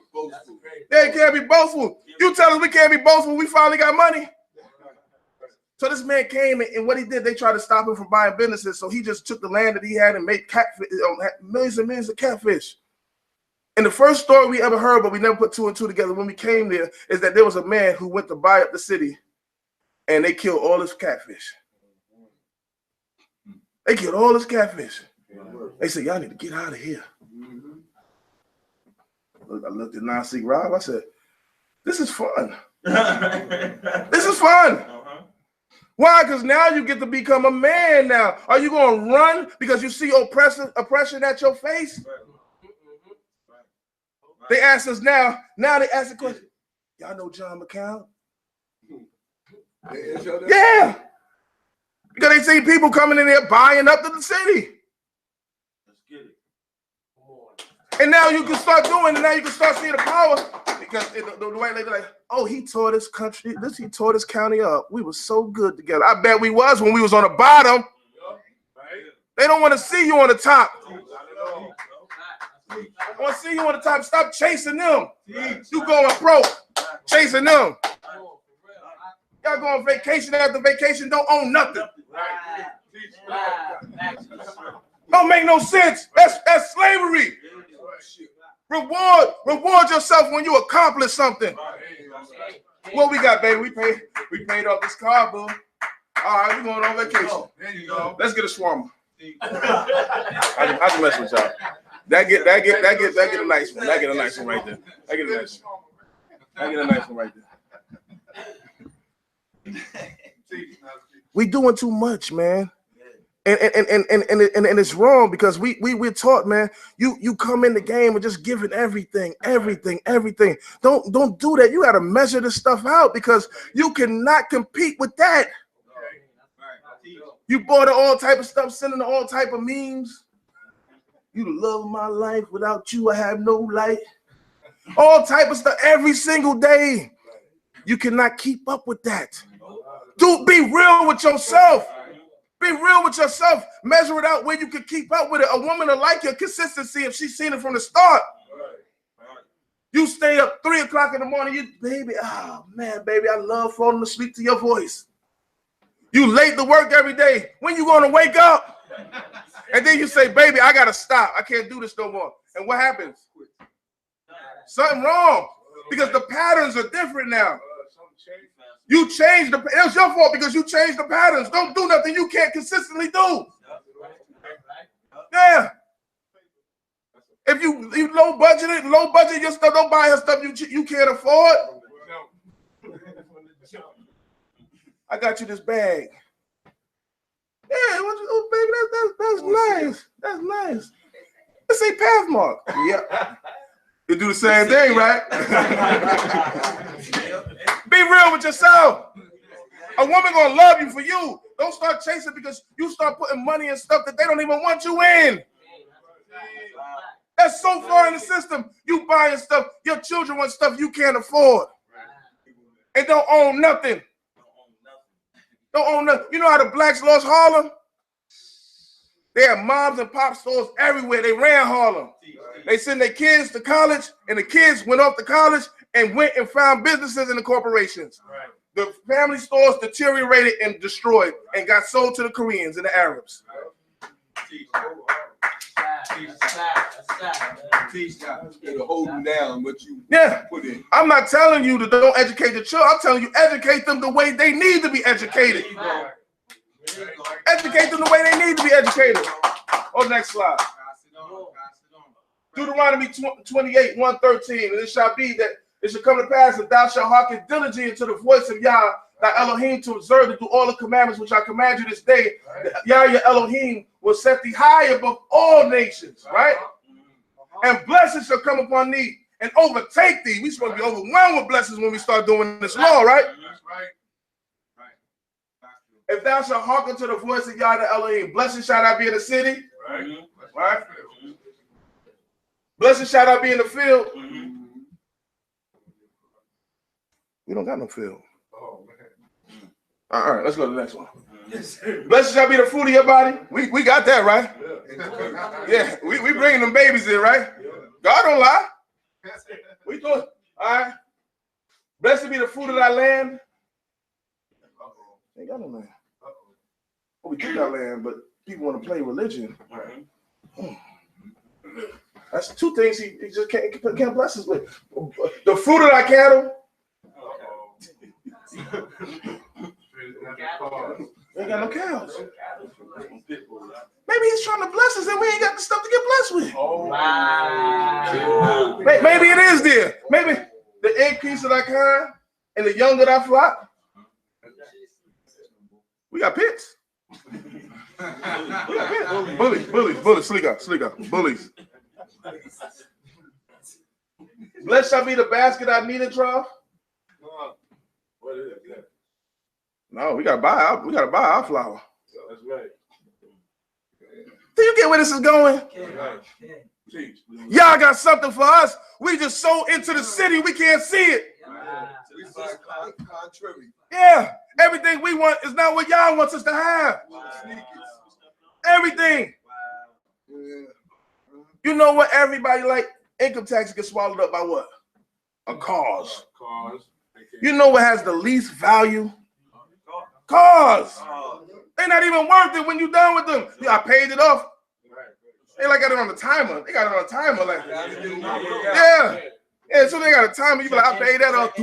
They can't be boastful. You tell us we can't be boastful. We finally got money. So this man came and what he did, they tried to stop him from buying businesses. So he just took the land that he had and made catfish, millions and millions of catfish. And the first story we ever heard, but we never put two and two together when we came there, is that there was a man who went to buy up the city and they killed all his catfish. They killed all his catfish. They said, y'all need to get out of here. I looked at Nasi Rob. I said, this is fun. This is fun. Why? Because now you get to become a man now. Are you going to run because you see oppression at your face? They ask us now they ask the question, y'all know John McCown? Yeah. Because they see people coming in there buying up to the city. Let's get it. And now you can start doing it. Now you can start seeing the power. Because the white lady like, oh, he tore this country, he tore this county up. We were so good together. I bet we was when we was on the bottom. They don't want to see you on the top. I want to see you on the top. Stop chasing them. You going broke, chasing them. Y'all go on vacation after vacation, don't own nothing. Don't make no sense. That's slavery. Reward yourself when you accomplish something. What we got, baby? We paid off this car, boo. All right, we're going on vacation. There you go. Let's get a shawarma. I can mess with y'all. That get a nice one. That get a nice one right there. I get a nice one right there. We doing too much, man. And it's wrong because we're taught, man, you come in the game and just giving everything. Don't do that. You got to measure this stuff out because you cannot compete with that. You bought all type of stuff, sending all type of memes. You love my life. Without you, I have no light. All type of stuff every single day. You cannot keep up with that. Be real with yourself. Be real with yourself. Measure it out where you can keep up with it. A woman will like your consistency if she's seen it from the start. You stay up 3 o'clock in the morning. Baby, I love falling asleep to your voice. You late to work every day. When you going to wake up? And then you say, baby, I got to stop. I can't do this no more. And what happens? Something wrong. Because the patterns are different now. You changed it was your fault because you changed the patterns. Don't do nothing you can't consistently do. Yeah. If you low budget your stuff, don't buy her stuff you can't afford. I got you this bag. Yeah, oh, baby, that's nice. That's nice. This ain't Pathmark. Yeah. You do the same thing, right? Be real with yourself. A woman gonna love you for you. Don't start chasing because you start putting money in stuff that they don't even want you in. That's so far in the system. You buying stuff, your children want stuff you can't afford. And don't own nothing. Don't own nothing. You know how the blacks lost Harlem? They had moms and pop stores everywhere. They ran Harlem. They sent their kids to college, and the kids went off to college and went and found businesses in the corporations. Right. The family stores deteriorated and destroyed and got sold to the Koreans and the Arabs. It'll hold them down what you put in. I'm not telling you to don't educate the children. I'm telling you educate them the way they need to be educated. Educate them the way they need to be educated. Oh, next slide. Deuteronomy 28, 113. And it shall be that it shall come to pass that thou shalt hearken diligently to the voice of Yah, thy Elohim, to observe to do all the commandments which I command you this day. Yah, your Elohim, will set thee high above all nations, right? And blessings shall come upon thee and overtake thee. We're supposed to be overwhelmed with blessings when we start doing this law, right? If thou shalt hearken to the voice of Yah, the Elohim, blessed shall thou be in the city, right? Blessed shall thou be in the field. We don't got no field. All right, let's go to the next one. Blessed shall be the fruit of your body. We got that, right? Yeah, we bringing them babies in, right? God don't lie. We do it. All right. Blessed be the fruit of thy land. Ain't got no land. Well, we do got land, but people want to play religion. That's two things he just can't bless us with. The fruit of thy cattle. Ain't got no cows. Maybe he's trying to bless us and we ain't got the stuff to get blessed with. Oh, wow. Maybe it is there. Maybe the increase of thy kind and the young of thy flock. We got pits. Bullies, sleek out, bullies. Blessed shall be the basket I need and trough. What is it? No, we gotta buy our flour. That's right. Do you get where this is going? Y'all got something for us. We just so into the city we can't see it. Yeah, everything we want is not what y'all wants us to have. Everything. You know what? Everybody like income tax gets swallowed up by what? A cause. You know what has the least value? Cars. They're not even worth it when you're done with them. Yeah, I paid it off. They like got it on the timer. They got it on a timer. Like, yeah. So they got a timer. You be like, I paid that off.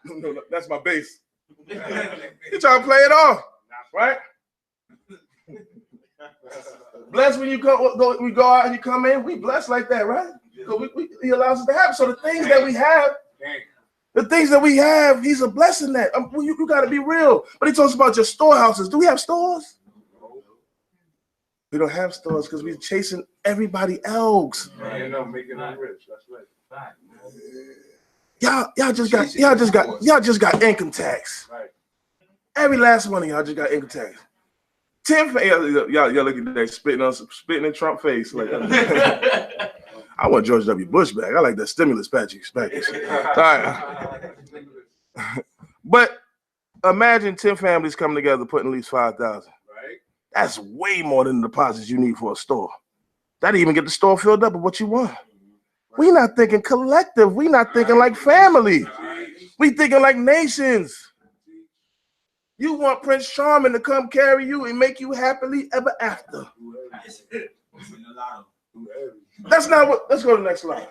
No, that's my bass. You trying to play it off, right? Blessed when you we go out and you come in. We blessed like that, right? Because he allows us to have. So the things that we have, he's a blessing that. You got to be real. But he talks about your storehouses. Do we have stores? We don't have stores because we're chasing everybody else. Making them rich. That's right. Y'all just got income tax. Right. Every last one of y'all just got income tax. 10 y'all look at that spitting in Trump's face. Like, I want George W. Bush back. I like that stimulus package. All right. But imagine 10 families coming together putting at least 5,000. Right. That's way more than the deposits you need for a store. That even get the store filled up with what you want. We not thinking collective. We not thinking like family. We thinking like nations. You want Prince Charming to come carry you and make you happily ever after. That's not what. Let's go to the next slide.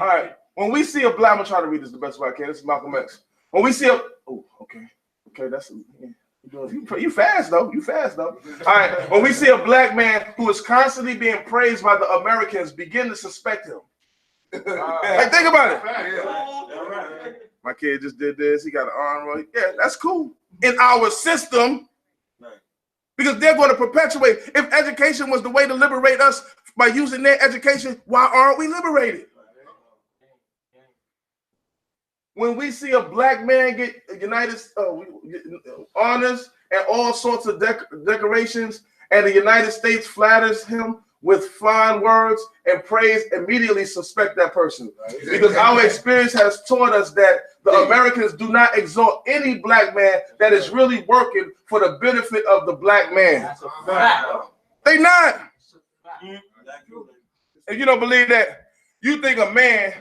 All right. When we see a black, I'm gonna try to read this the best way I can. This is Malcolm X. When we see a, okay, that's. You fast though. All right. When we see a black man who is constantly being praised by the Americans, begin to suspect him. Like, think about it. My kid just did this. He got an arm. Yeah, that's cool. In our system, because they're going to perpetuate. If education was the way to liberate us by using their education, why aren't we liberated? When we see a black man get honors and all sorts of decorations, and the United States flatters him with fine words and praise, immediately suspect that person. Because our experience has taught us that the Americans do not exalt any black man that is really working for the benefit of the black man. They not. If you don't believe that, you think a man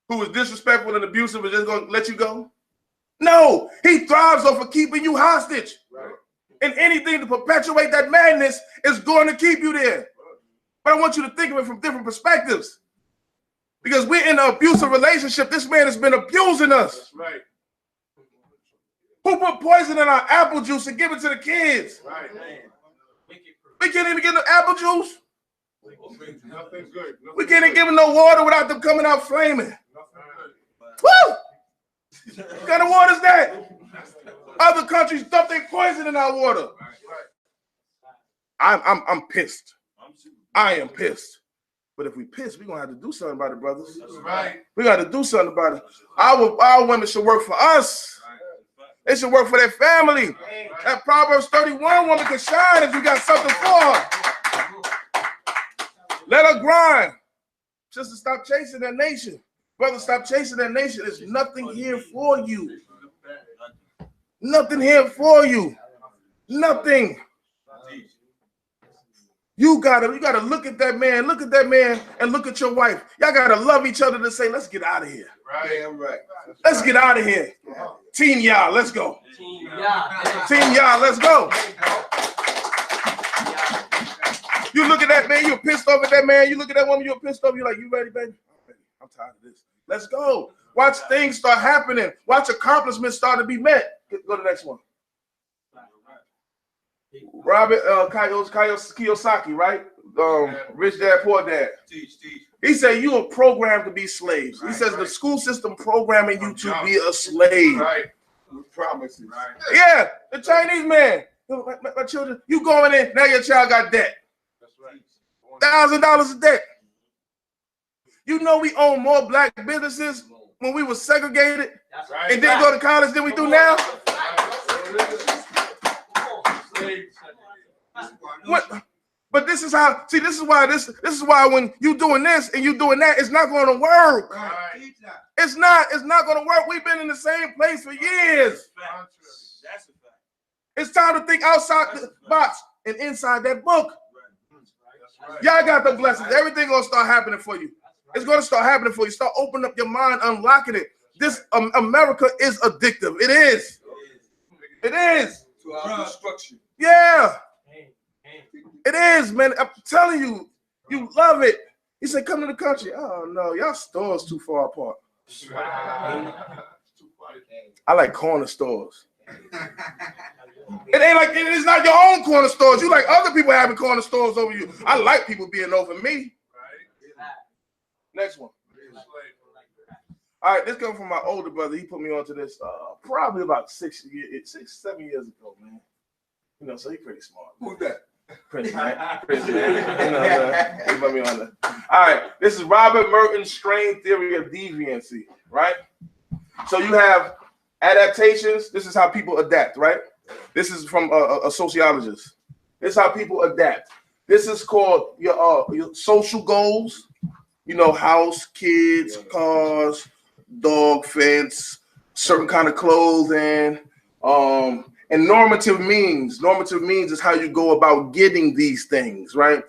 who is disrespectful and abusive is just going to let you go? No, he thrives off of keeping you hostage. Right. And anything to perpetuate that madness is going to keep you there. But I want you to think of it from different perspectives. Because we're in an abusive relationship. This man has been abusing us. That's right. Who put poison in our apple juice and give it to the kids? Right. We can't even get the apple juice. Nothing's good. We can't even give them no water without them coming out flaming. Woo! What kind of water is that? Other countries dump their poison in our water. I'm pissed. I am pissed. But if we pissed, we're gonna have to do something about it, brothers. That's right. We gotta do something about it. Our women should work for us. They should work for their family. That Proverbs 31 woman can shine if you got something for her. Let her grind. Sister, stop chasing that nation. Brother, stop chasing that nation. There's nothing here for you. Nothing here for you. Nothing. You gotta look at that man, and look at your wife. Y'all gotta love each other to say, let's get out of here. Right. Let's get out of here. Team y'all, let's go. Team y'all, let's go. You look at that man, you're pissed off at that man. You look at that woman, you're pissed off. You're like, you ready, baby? I'm tired of this. Let's go. Watch things start happening. Watch accomplishments start to be met. Go to the next one. Robert Kiyosaki, right? Rich Dad, Poor Dad. Teach. He said you are programmed to be slaves. He says the school system programming you to be a slave. Right. With promises. Right. Yeah, the Chinese man. My children, you going in, now your child got debt. That's right. $1,000 of debt. You know we own more black businesses when we were segregated and didn't go to college than we do now. What? But this is how. See, this is why when you doing this and you doing that, it's not going to work. Right. It's not going to work. We've been in the same place for years. That's a fact. It's time to think outside the box and inside that book. Right. Y'all got the blessings. Everything gonna start happening for you. It's gonna start happening for you. Start opening up your mind, unlocking it. This America is addictive. It is. It is. To our destruction. Yeah. It is, man. I'm telling you, you love it. He said, come to the country. Oh, no, y'all stores too far apart. I like corner stores. It ain't like it's not your own corner stores. You like other people having corner stores over you. I like people being over me. Next one. All right, this comes from my older brother. He put me onto this probably about 7 years ago, man. You know, so he's pretty smart. Who's that? Prince, man. Prince, man. You know, he put me on that. All right, this is Robert Merton's strain theory of deviancy, right? So you have adaptations. This is how people adapt, right? This is from a sociologist. This is how people adapt. This is called your social goals. You know, house, kids, cars, dog, fence, certain kind of clothing, and normative means. Normative means is how you go about getting these things, right?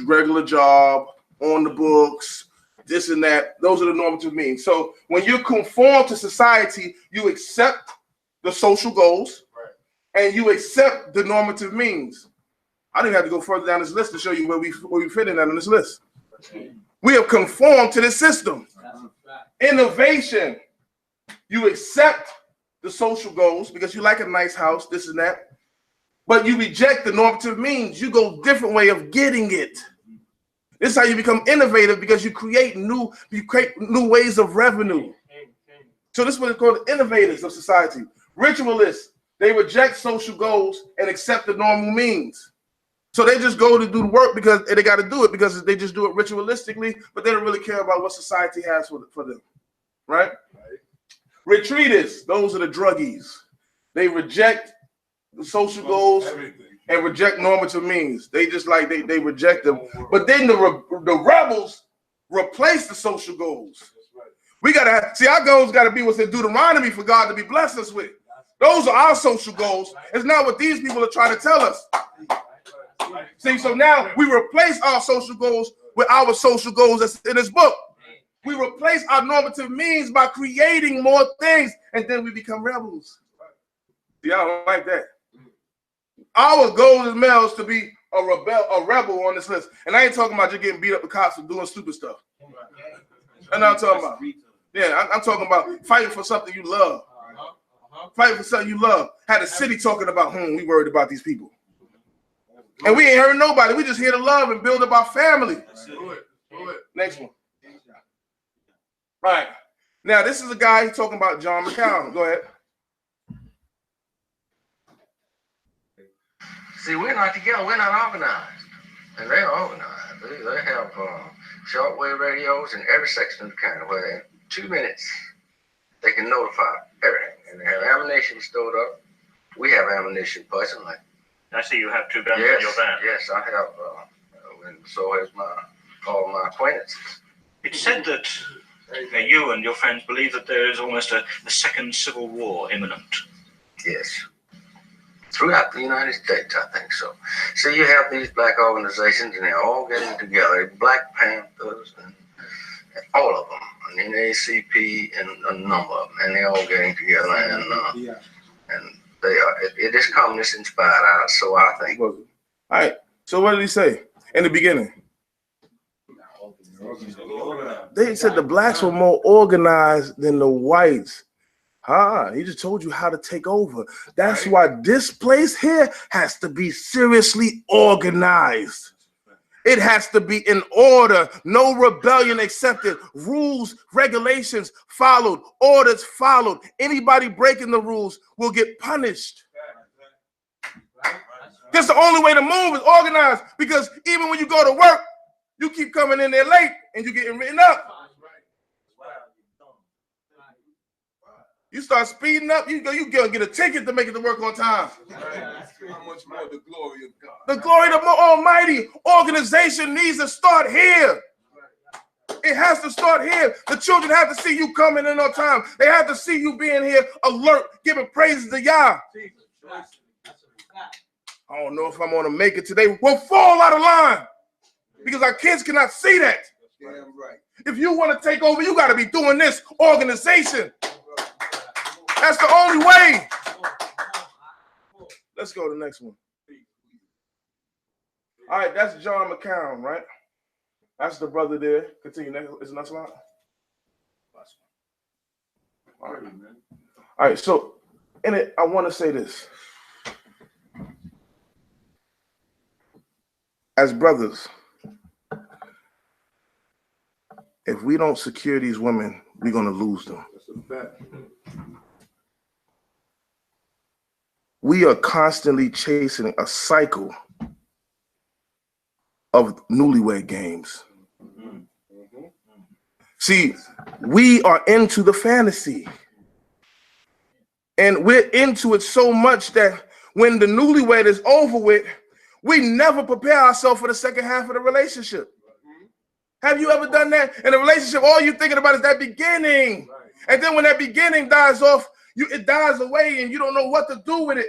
Regular job, on the books, this and that. Those are the normative means. So when you conform to society, you accept the social goals, and you accept the normative means. I didn't have to go further down this list to show you where we fit in that on this list. We have conformed to the system. Innovation. You accept the social goals because you like a nice house, this and that, but you reject the normative means. You go a different way of getting it. This is how you become innovative, because you create new ways of revenue. So this is what is called the innovators of society. Ritualists, they reject social goals and accept the normal means. So they just go to do the work because they got to do it because they just do it ritualistically, but they don't really care about what society has for them, right? Retreatists, those are the druggies. They reject the social goals and reject normative means. They just like they reject them. But then the rebels replace the social goals. We gotta see, our goals got to be what's in Deuteronomy for God to be blessed us with. Those are our social goals. It's not what these people are trying to tell us. See, so now we replace our social goals with our social goals that's in this book. We replace our normative means by creating more things, and then we become rebels. See, I don't like that. Our goal as males to be a rebel on this list. And I ain't talking about just getting beat up with cops for doing stupid stuff. That's what I'm talking about. Yeah, I'm talking about fighting for something you love. Fighting for something you love. Had the city talking about, we worried about these people. And we ain't heard nobody. We just here to love and build up our family. Next one. All right. Now, this is a guy talking about John McCown. Go ahead. See, we're not together. We're not organized. And they're organized. They have shortwave radios in every section of the county where in 2 minutes they can notify everything. And they have ammunition stored up. We have ammunition personally. I see you have 2 guns in your van. Yes, I have. And so has all my acquaintances. It's said that you and your friends believe that there is almost a second civil war imminent. Yes. Throughout the United States, I think so. See, you have these black organizations, and they're all getting together. Black Panthers, and all of them, and NAACP, and a number of them, and they're all getting together, and they are. It is communist inspired, so I think. All right. So what did he say in the beginning? They said the blacks were more organized than the whites. He just told you how to take over. That's why this place here has to be seriously organized. It has to be in order. No rebellion accepted. Rules, regulations followed. Orders followed. Anybody breaking the rules will get punished. That's the only way to move is organized, because even when you go to work, you keep coming in there late and you're getting written up. You start speeding up, you get a ticket to make it to work on time. How much more the glory of God? The glory of the Almighty. Organization needs to start here. It has to start here. The children have to see you coming in on time. They have to see you being here alert, giving praises to Yah. I don't know if I'm going to make it today. We'll fall out of line because our kids cannot see that. Damn right. If you want to take over, you got to be doing this organization. That's the only way. Let's go to the next one. All right, that's John McCown, right? That's the brother there. Continue. Is the next slide? All right, man. All right, so in it, I want to say this. As brothers, if we don't secure these women, we're going to lose them. That's a fact. We are constantly chasing a cycle of newlywed games. See, we are into the fantasy. And we're into it so much that when the newlywed is over with, we never prepare ourselves for the second half of the relationship. Have you ever done that? In a relationship, all you're thinking about is that beginning. And then when that beginning dies off, it dies away and you don't know what to do with it.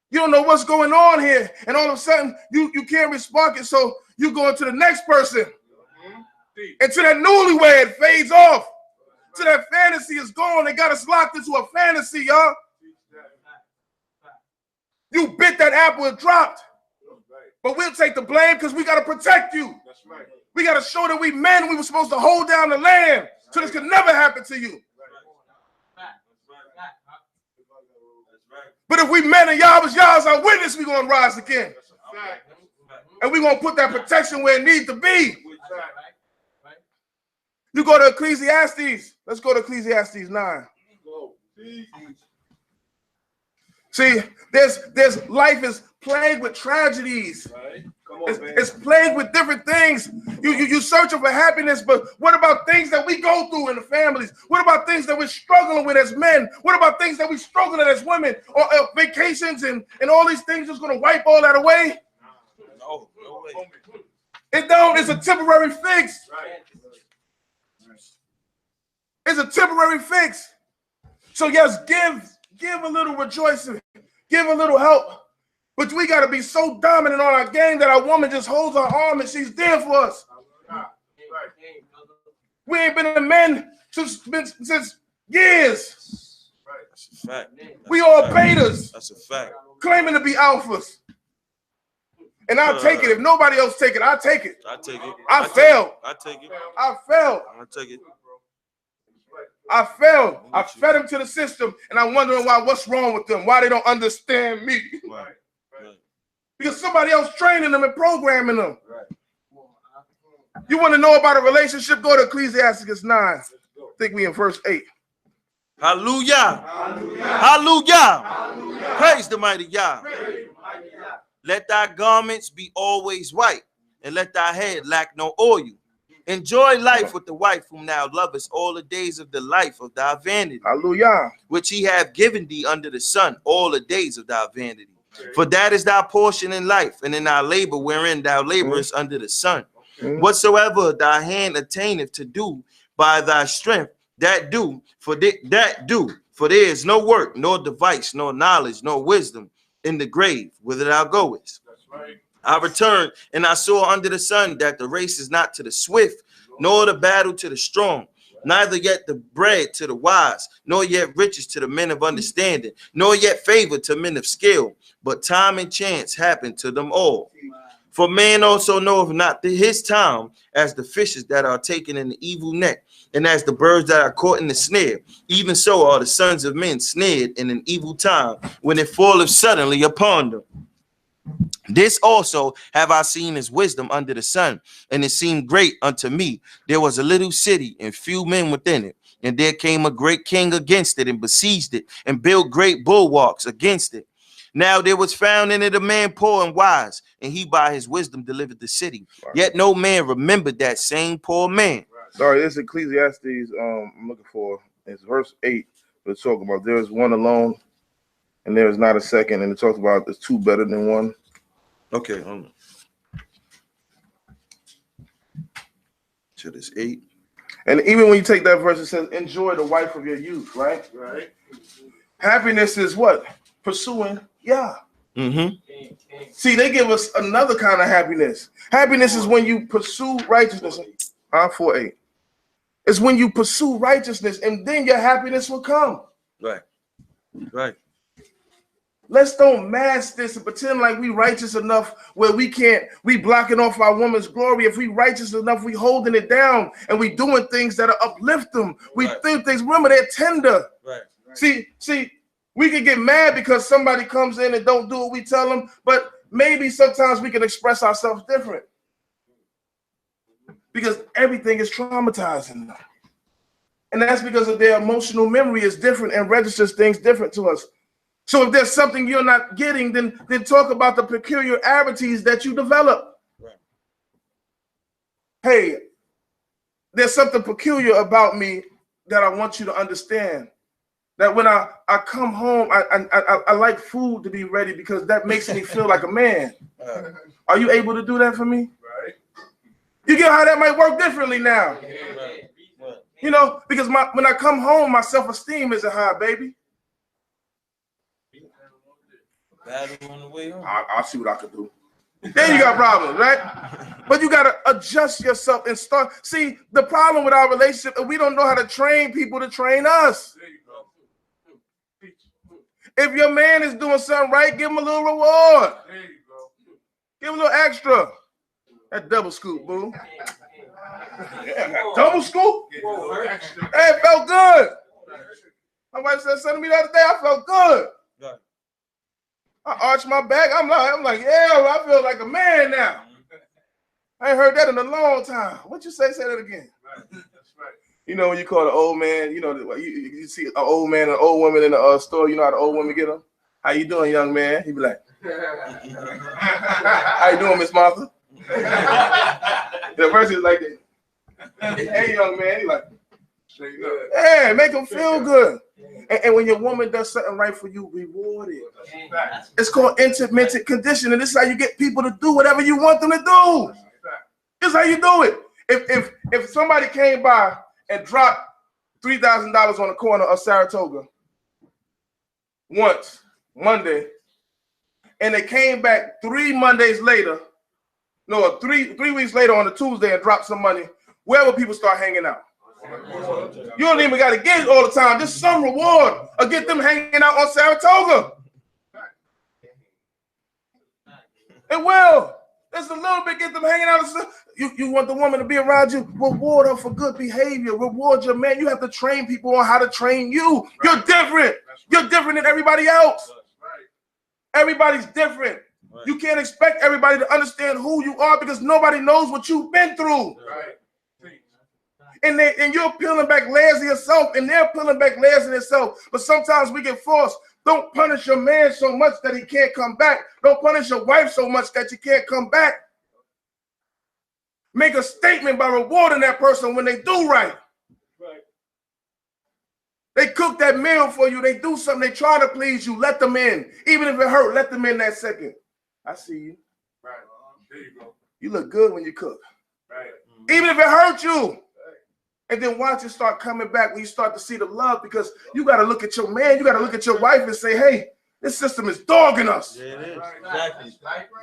You don't know what's going on here. And all of a sudden, you can't respark it, so you go into the next person. Until that newlywed fades off. Till that fantasy is gone. They got us locked into a fantasy, y'all. You bit that apple, it dropped. But we'll take the blame because we got to protect you. We got to show that we men, we were supposed to hold down the land so this could never happen to you. But if we men and y'all was y'all's our witness, we're going to rise again. And we're going to put that protection where it needs to be. You go to Ecclesiastes. Let's go to Ecclesiastes 9. See, there's life is plagued with tragedies. It's plagued with different things. You searching for happiness, but what about things that we go through in the families? What about things that we're struggling with as men? What about things that we're struggling as women? Or vacations and all these things just going to wipe all that away? No way. It don't. It's a temporary fix. It's a temporary fix. So yes, give a little rejoicing, give a little help. But we got to be so dominant on our game that our woman just holds our arm and she's there for us. We ain't been a men since years. That's a fact. We all betas. That's a fact. Claiming to be alphas. And I'll take it. If nobody else take it, I'll take it. I take it. I failed. I take it. I failed. I take it. I failed. I fed them to the system, and I'm wondering what's wrong with them, why they don't understand me. Right. Because somebody else training them and programming them. You want to know about a relationship? Go to Ecclesiastes 9. I think we in verse 8. Hallelujah. Hallelujah. Praise the mighty Yah. Let thy garments be always white, and let thy head lack no oil. Enjoy life with the wife whom thou lovest all the days of the life of thy vanity. Hallelujah. Which he hath given thee under the sun all the days of thy vanity. For that is thy portion in life, and in thy labor wherein thou laborest under the sun. Whatsoever thy hand attaineth to do by thy strength, that do. For there is no work, nor device, nor knowledge, nor wisdom in the grave whither thou goest. That's right. I returned, and I saw under the sun that the race is not to the swift, nor the battle to the strong, neither yet the bread to the wise, nor yet riches to the men of understanding, nor yet favor to men of skill, but time and chance happen to them all. For man also knoweth not his time, as the fishes that are taken in the evil net, and as the birds that are caught in the snare. Even so are the sons of men snared in an evil time, when it falleth suddenly upon them. This also have I seen as wisdom under the sun, and it seemed great unto me. There was a little city, and few men within it. And there came a great king against it, and besieged it, and built great bulwarks against it. Now there was found in it a man poor and wise, and he by his wisdom delivered the city. Right. Yet no man remembered that same poor man. Sorry, this Ecclesiastes I'm looking for. It's verse 8. It's talking about there is one alone, and there is not a second, and it talks about there's two better than one. Okay, to this 8. And even when you take that verse, it says, enjoy the wife of your youth, right? Right. Happiness is what? Pursuing Yah. See, they give us another kind of happiness. Happiness is when you pursue righteousness. 4:8. It's when you pursue righteousness, and then your happiness will come. Right. Right. Let's don't mask this and pretend like we righteous enough where we blocking off our woman's glory. If we righteous enough, we holding it down and we doing things that'll uplift them. We do things, remember, they're tender. Right. See, we can get mad because somebody comes in and don't do what we tell them, but maybe sometimes we can express ourselves different because everything is traumatizing them. And that's because of their emotional memory is different and registers things different to us. So if there's something you're not getting, then talk about the peculiarities that you develop. Right. Hey, there's something peculiar about me that I want you to understand. That when I come home, I like food to be ready because that makes me feel like a man. Are you able to do that for me? Right. You get how that might work differently now. Right. You know, because when I come home, my self-esteem isn't high, baby. Battle on the way home. I'll see what I can do. Then you got problems, right? But you got to adjust yourself and start. See, the problem with our relationship is we don't know how to train people to train us. There you go. If your man is doing something right, give him a little reward. There you go. Give him a little extra. That double scoop, boo. Yeah, that double scoop? Get a little extra. Hey, it felt good. My wife said something to me the other day. I felt good. Right. I arched my back. I'm like, yeah, I feel like a man now. I ain't heard that in a long time. What you say? Say that again. Right. That's right. You know when you call an old man, you know, you see an old man and an old woman in the store, you know how the old women get them? How you doing, young man? He be like, how you doing, Miss Martha? The person is like, hey, young man. He like, hey, make him feel good. And when your woman does something right for you, reward it. It's called intermittent conditioning. This is how you get people to do whatever you want them to do. This is how you do it. If somebody came by and dropped $3,000 on the corner of Saratoga once, Monday, and they came back 3 weeks later on a Tuesday and dropped some money, where will people start hanging out? You don't even got to get it all the time. Just some reward or get them hanging out on Saratoga. It will. Just a little bit, get them hanging out. You want the woman to be around you, reward her for good behavior. Reward your man. You have to train people on how to train you. You're different. You're different than everybody else. Everybody's different. You can't expect everybody to understand who you are because nobody knows what you've been through. And you're peeling back layers of yourself, and they're peeling back layers of themselves. But sometimes we get forced. Don't punish your man so much that he can't come back. Don't punish your wife so much that you can't come back. Make a statement by rewarding that person when they do right. They cook that meal for you. They do something. They try to please you. Let them in. Even if it hurt, let them in that second. I see you. Right. There you go. You look good when you cook. Right. Even if it hurt you. And then watch it start coming back when you start to see the love, because you got to look at your man, you got to look at your wife and say, hey, this system is dogging us. Yeah, it is. Exactly.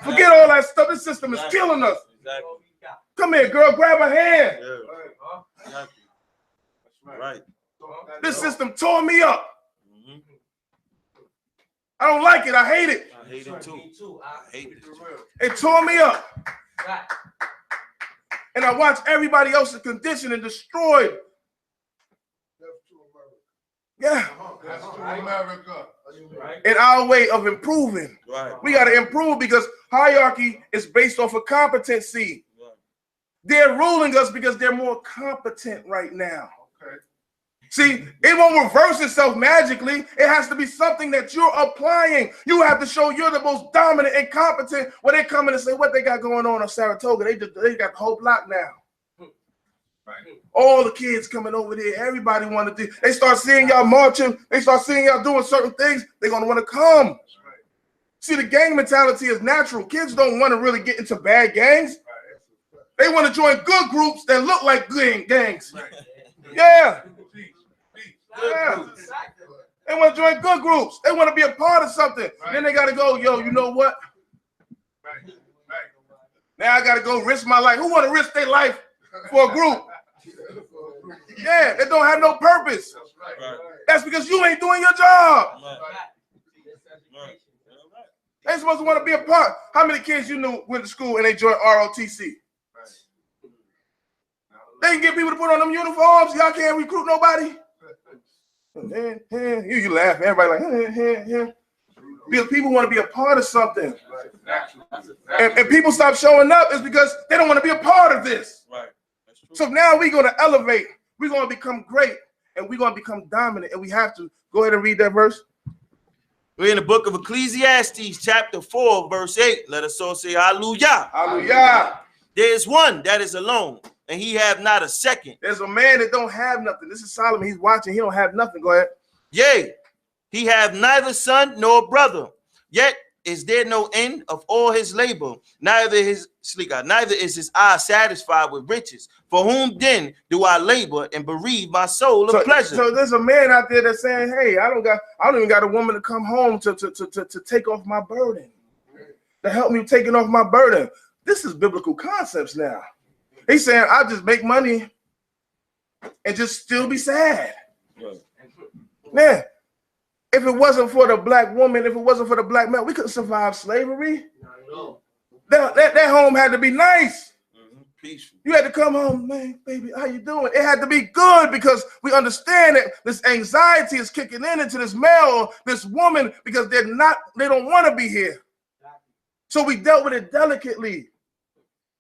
Forget all that stuff. This system is killing us. Exactly. Come here, girl, grab her hand. Yeah. Exactly. Right. This system tore me up. I don't like it. I hate it. I hate it too. I hate it. It tore me up. And I watch everybody else's condition and destroyed. Yeah. That's to America. In our way of improving. Right. We got to improve because hierarchy is based off of competency. Right. They're ruling us because they're more competent right now. Okay. See, it won't reverse itself magically. It has to be something that you're applying. You have to show you're the most dominant and competent when they come in and say what they got going on Saratoga. They got the whole block now. Right. All the kids coming over there. Everybody want to do. They start seeing y'all marching. They start seeing y'all doing certain things. They're going to want to come. Right. See, the gang mentality is natural. Kids don't want to really get into bad gangs. Right. They want to join good groups that look like good gangs. Right. Yeah. Peace. Yeah. They want to join good groups. They want to be a part of something. Right. Then they got to go, yo, you know what? Right. Right. Now I got to go risk my life. Who want to risk their life for a group? Yeah, they don't have no purpose. That's right. That's because you ain't doing your job. Right. They ain't supposed to want to be a part. How many kids you knew went to school and they joined ROTC? They can get people to put on them uniforms. Y'all can't recruit nobody. You laugh. Everybody like, because people want to be a part of something. And people stop showing up is because they don't want to be a part of this. Right. So now we're going to elevate. We're going to become great. And we're going to become dominant. And we have to. Go ahead and read that verse. We're in the book of Ecclesiastes, chapter 4, verse 8. Let us all say hallelujah. Hallelujah. There is one that is alone, and he have not a second. There's a man that don't have nothing. This is Solomon. He's watching. He don't have nothing. Go ahead. Yea, he have neither son nor brother. Yet is there no end of all his labor. Neither is his eye satisfied with riches. For whom then do I labor and bereave my soul of pleasure? So there's a man out there that's saying, hey, I don't even got a woman to come home to take off my burden, to help me taking off my burden. This is biblical concepts now. He's saying I'll just make money and just still be sad. Man, if it wasn't for the black woman, if it wasn't for the black man, we couldn't survive slavery. That home had to be nice. Peaceful. You had to come home, man, baby, how you doing? It had to be good because we understand that this anxiety is kicking into this male, this woman, because they don't want to be here. So we dealt with it delicately.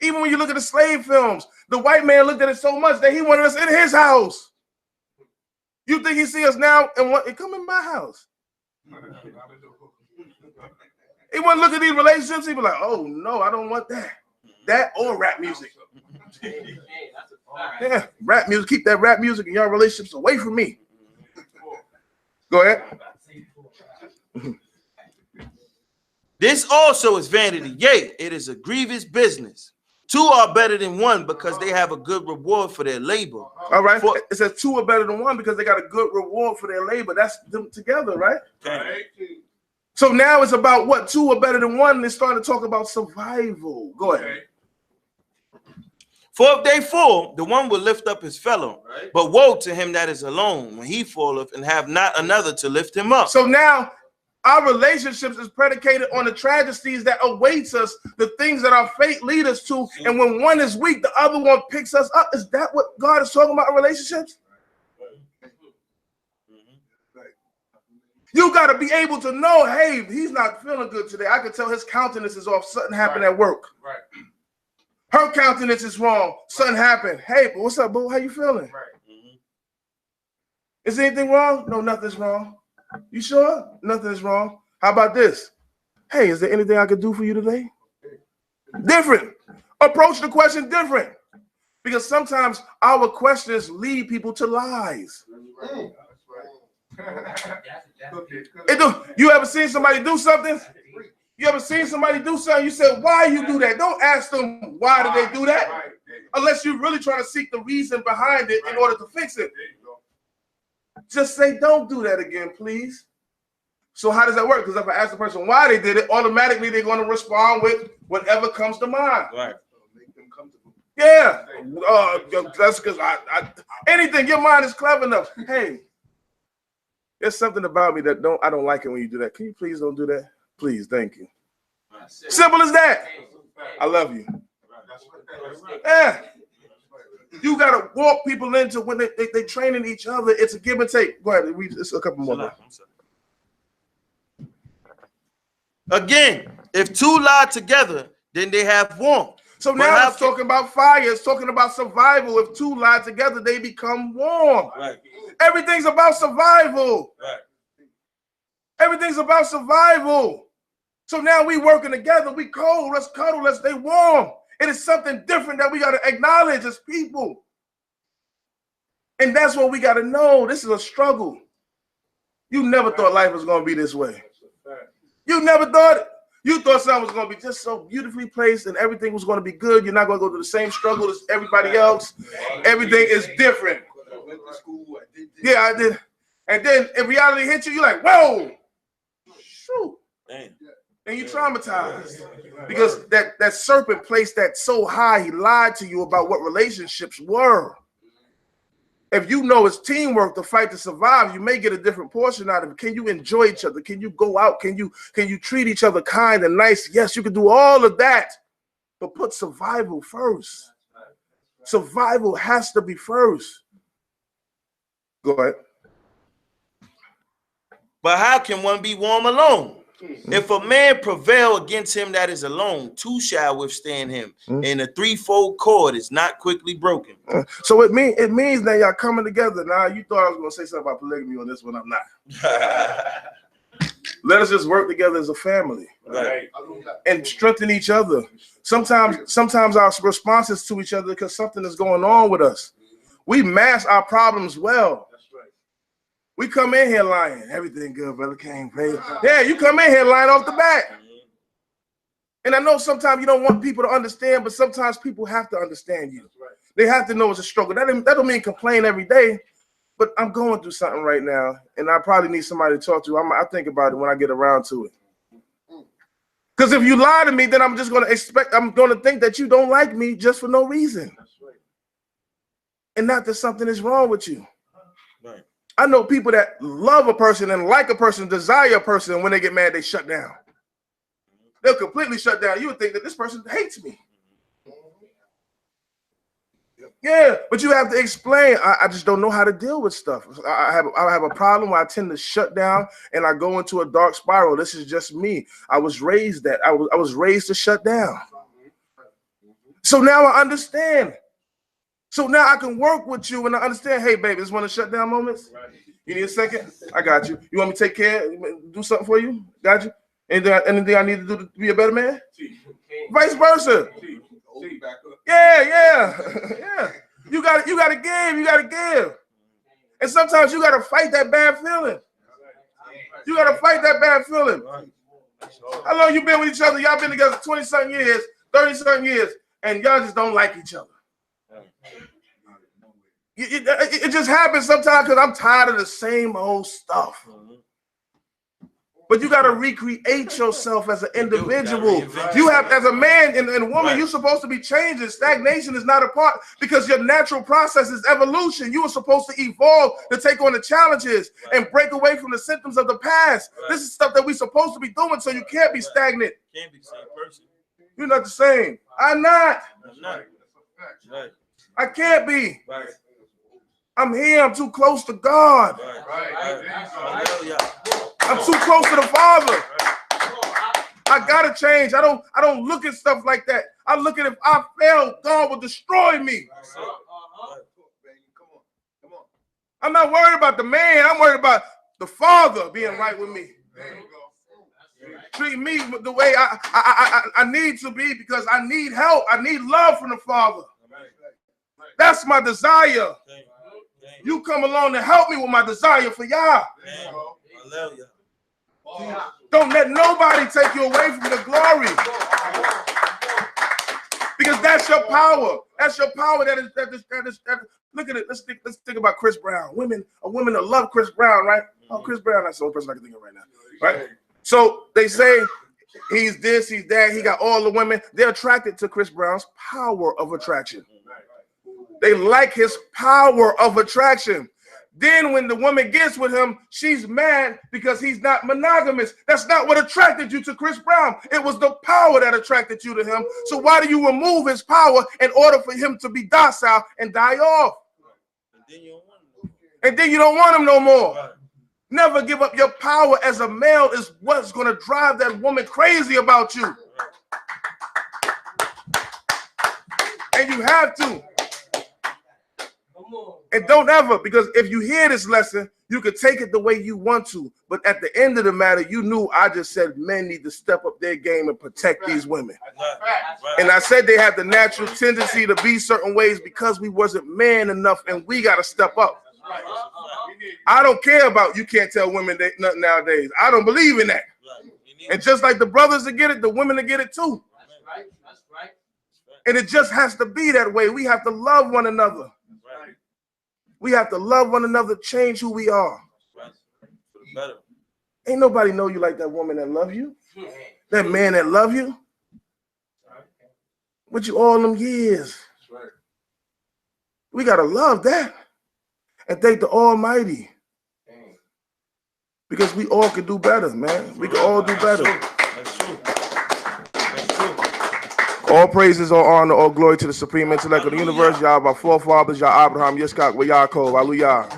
Even when you look at the slave films, the white man looked at it so much that he wanted us in his house. You think he see us now and want to come in my house? He wouldn't look at these relationships. He'd be like, oh no, I don't want that. That or rap music. Yeah, rap music. Keep that rap music and your relationships away from me. Go ahead. This also is vanity. Yea, it is a grievous business. Two are better than one because they have a good reward for their labor. All right. It says two are better than one because they got a good reward for their labor. That's them together, right? Okay. So now it's about what? Two are better than one. And they're starting to talk about survival. Go ahead. For if they fall, the one will lift up his fellow. Right. But woe to him that is alone when he falleth and have not another to lift him up. So now our relationships is predicated on the tragedies that awaits us, the things that our fate lead us to. And when one is weak, the other one picks us up. Is that what God is talking about in relationships? You got to be able to know, hey, he's not feeling good today. I can tell his countenance is off. Something happened at work. Right. Her countenance is wrong. Something happened. Hey, but what's up, boo? How you feeling? Right. Is anything wrong? No, nothing's wrong. You sure? Nothing is wrong. How about this? Hey, is there anything I could do for you today? Different. Approach the question different. Because sometimes our questions lead people to lies. You ever seen somebody do something? You ever seen somebody do something? You said, why you do that? Don't ask them, why did they do that? Unless you're really trying to seek the reason behind it in order to fix it. Just say, don't do that again, please. So how does that work? Because if I ask the person why they did it, automatically they're going to respond with whatever comes to mind. Right. Make them comfortable. Yeah. That's because anything, your mind is clever enough. Hey, there's something about me that I don't like it when you do that. Can you please don't do that? Please, thank you. Simple as that. I love you. Yeah. You gotta walk people into when they training each other. It's a give and take. Go ahead, read this a couple more. Again, if two lie together, then they have warmth. So now it's talking about fire. It's talking about survival. If two lie together, they become warm. Right. Everything's about survival. Right. Everything's about survival. So now we working together. We cold. Let's cuddle. Let's stay warm. It is something different that we got to acknowledge as people. And that's what we got to know. This is a struggle. You never thought life was going to be this way. You never thought it. You thought something was going to be just so beautifully placed and everything was going to be good. You're not going to go through the same struggle as everybody else. Everything is different. Yeah, I did. And then if reality hits you, you're like, whoa. Shoot. And you're traumatized because that serpent placed that so high, he lied to you about what relationships were. if you know it's teamwork to fight to survive, you may get a different portion out of it. Can you enjoy each other? Can you go out? Can you treat each other kind and nice? Yes, you can do all of that, but put survival first. Survival has to be first. Go ahead. But how can one be warm alone? If a man prevail against him that is alone, two shall withstand him, and the threefold cord is not quickly broken. So it means that y'all coming together. Now, you thought I was going to say something about polygamy on this one. I'm not. Let us just work together as a family, Right. and strengthen each other. Sometimes our responses to each other because something is going on with us. We mask our problems well. We come in here lying. Everything good, brother King. Yeah, you come in here lying off the bat. And I know sometimes you don't want people to understand, but sometimes people have to understand you. They have to know it's a struggle. That don't mean complain every day, but I'm going through something right now, and I probably need somebody to talk to. I think about it when I get around to it. Because if you lie to me, then I'm going to think that you don't like me just for no reason. And not that something is wrong with you. Right. I know people that love a person and like a person, desire a person, and when they get mad, they shut down. They'll completely shut down. You would think that this person hates me. Yeah, but you have to explain. I just don't know how to deal with stuff. I have a problem where I tend to shut down and I go into a dark spiral. This is just me. I was raised that. I was raised to shut down. So now I understand. So now I can work with you and I understand, hey, baby, this one of the shutdown moments? You need a second? I got you. You want me to take care, do something for you? Got you? Anything I need to do to be a better man? Vice versa. Yeah. You gotta give. And sometimes you gotta fight that bad feeling. How long you been with each other? Y'all been together 20-something years, 30-something years, and y'all just don't like each other. It just happens sometimes because I'm tired of the same old stuff. But you got to recreate yourself as an individual. You have, as a man and a woman, you're supposed to be changing. Stagnation is not a part because your natural process is evolution. You are supposed to evolve to take on the challenges and break away from the symptoms of the past. This is stuff that we're supposed to be doing, so you can't be stagnant. Can't be the same person. You're not the same. I'm not. Right. I can't be. Right. I'm here. I'm too close to God. I'm too close to the Father. I gotta change. I don't look at stuff like that. I look at if I fail, God will destroy me. I'm not worried about the man. I'm worried about the Father being right with me. Treat me the way I need to be because I need help. I need love from the Father. That's my desire. You come along and help me with my desire for y'all. Don't let nobody take you away from the glory. Because that's your power. That's your power. That is look at it. Let's think about Chris Brown. A woman that love Chris Brown, right? Oh, Chris Brown, that's the only person I can think of right now. Right? So they say he's this, he's that, he got all the women. They're attracted to Chris Brown's power of attraction. They like his power of attraction. Then when the woman gets with him, she's mad because he's not monogamous. That's not what attracted you to Chris Brown. It was the power that attracted you to him. So why do you remove his power in order for him to be docile and die off? And then you don't want him no more. Never give up your power as a male is what's going to drive that woman crazy about you. And you have to. And don't ever, because if you hear this lesson, you could take it the way you want to. But at the end of the matter, you knew I just said men need to step up their game and protect these women. And I said they have the natural tendency to be certain ways because we wasn't man enough and we got to step up. I don't care about you can't tell women nothing nowadays. I don't believe in that. And just like the brothers that get it, the women that get it too. And it just has to be that way. We have to love one another. We have to love one another, change who we are. Ain't nobody know you like that woman that love you. That man that love you. With you all them years. We got to love that. and thank the Almighty. Because we all can do better, man. We can all do better. That's true. That's true. All praises, all honor, all glory to the supreme intellect of the universe. Yah, our forefathers, Yah Abraham, Yitzchak, Yaakov, Hallelujah.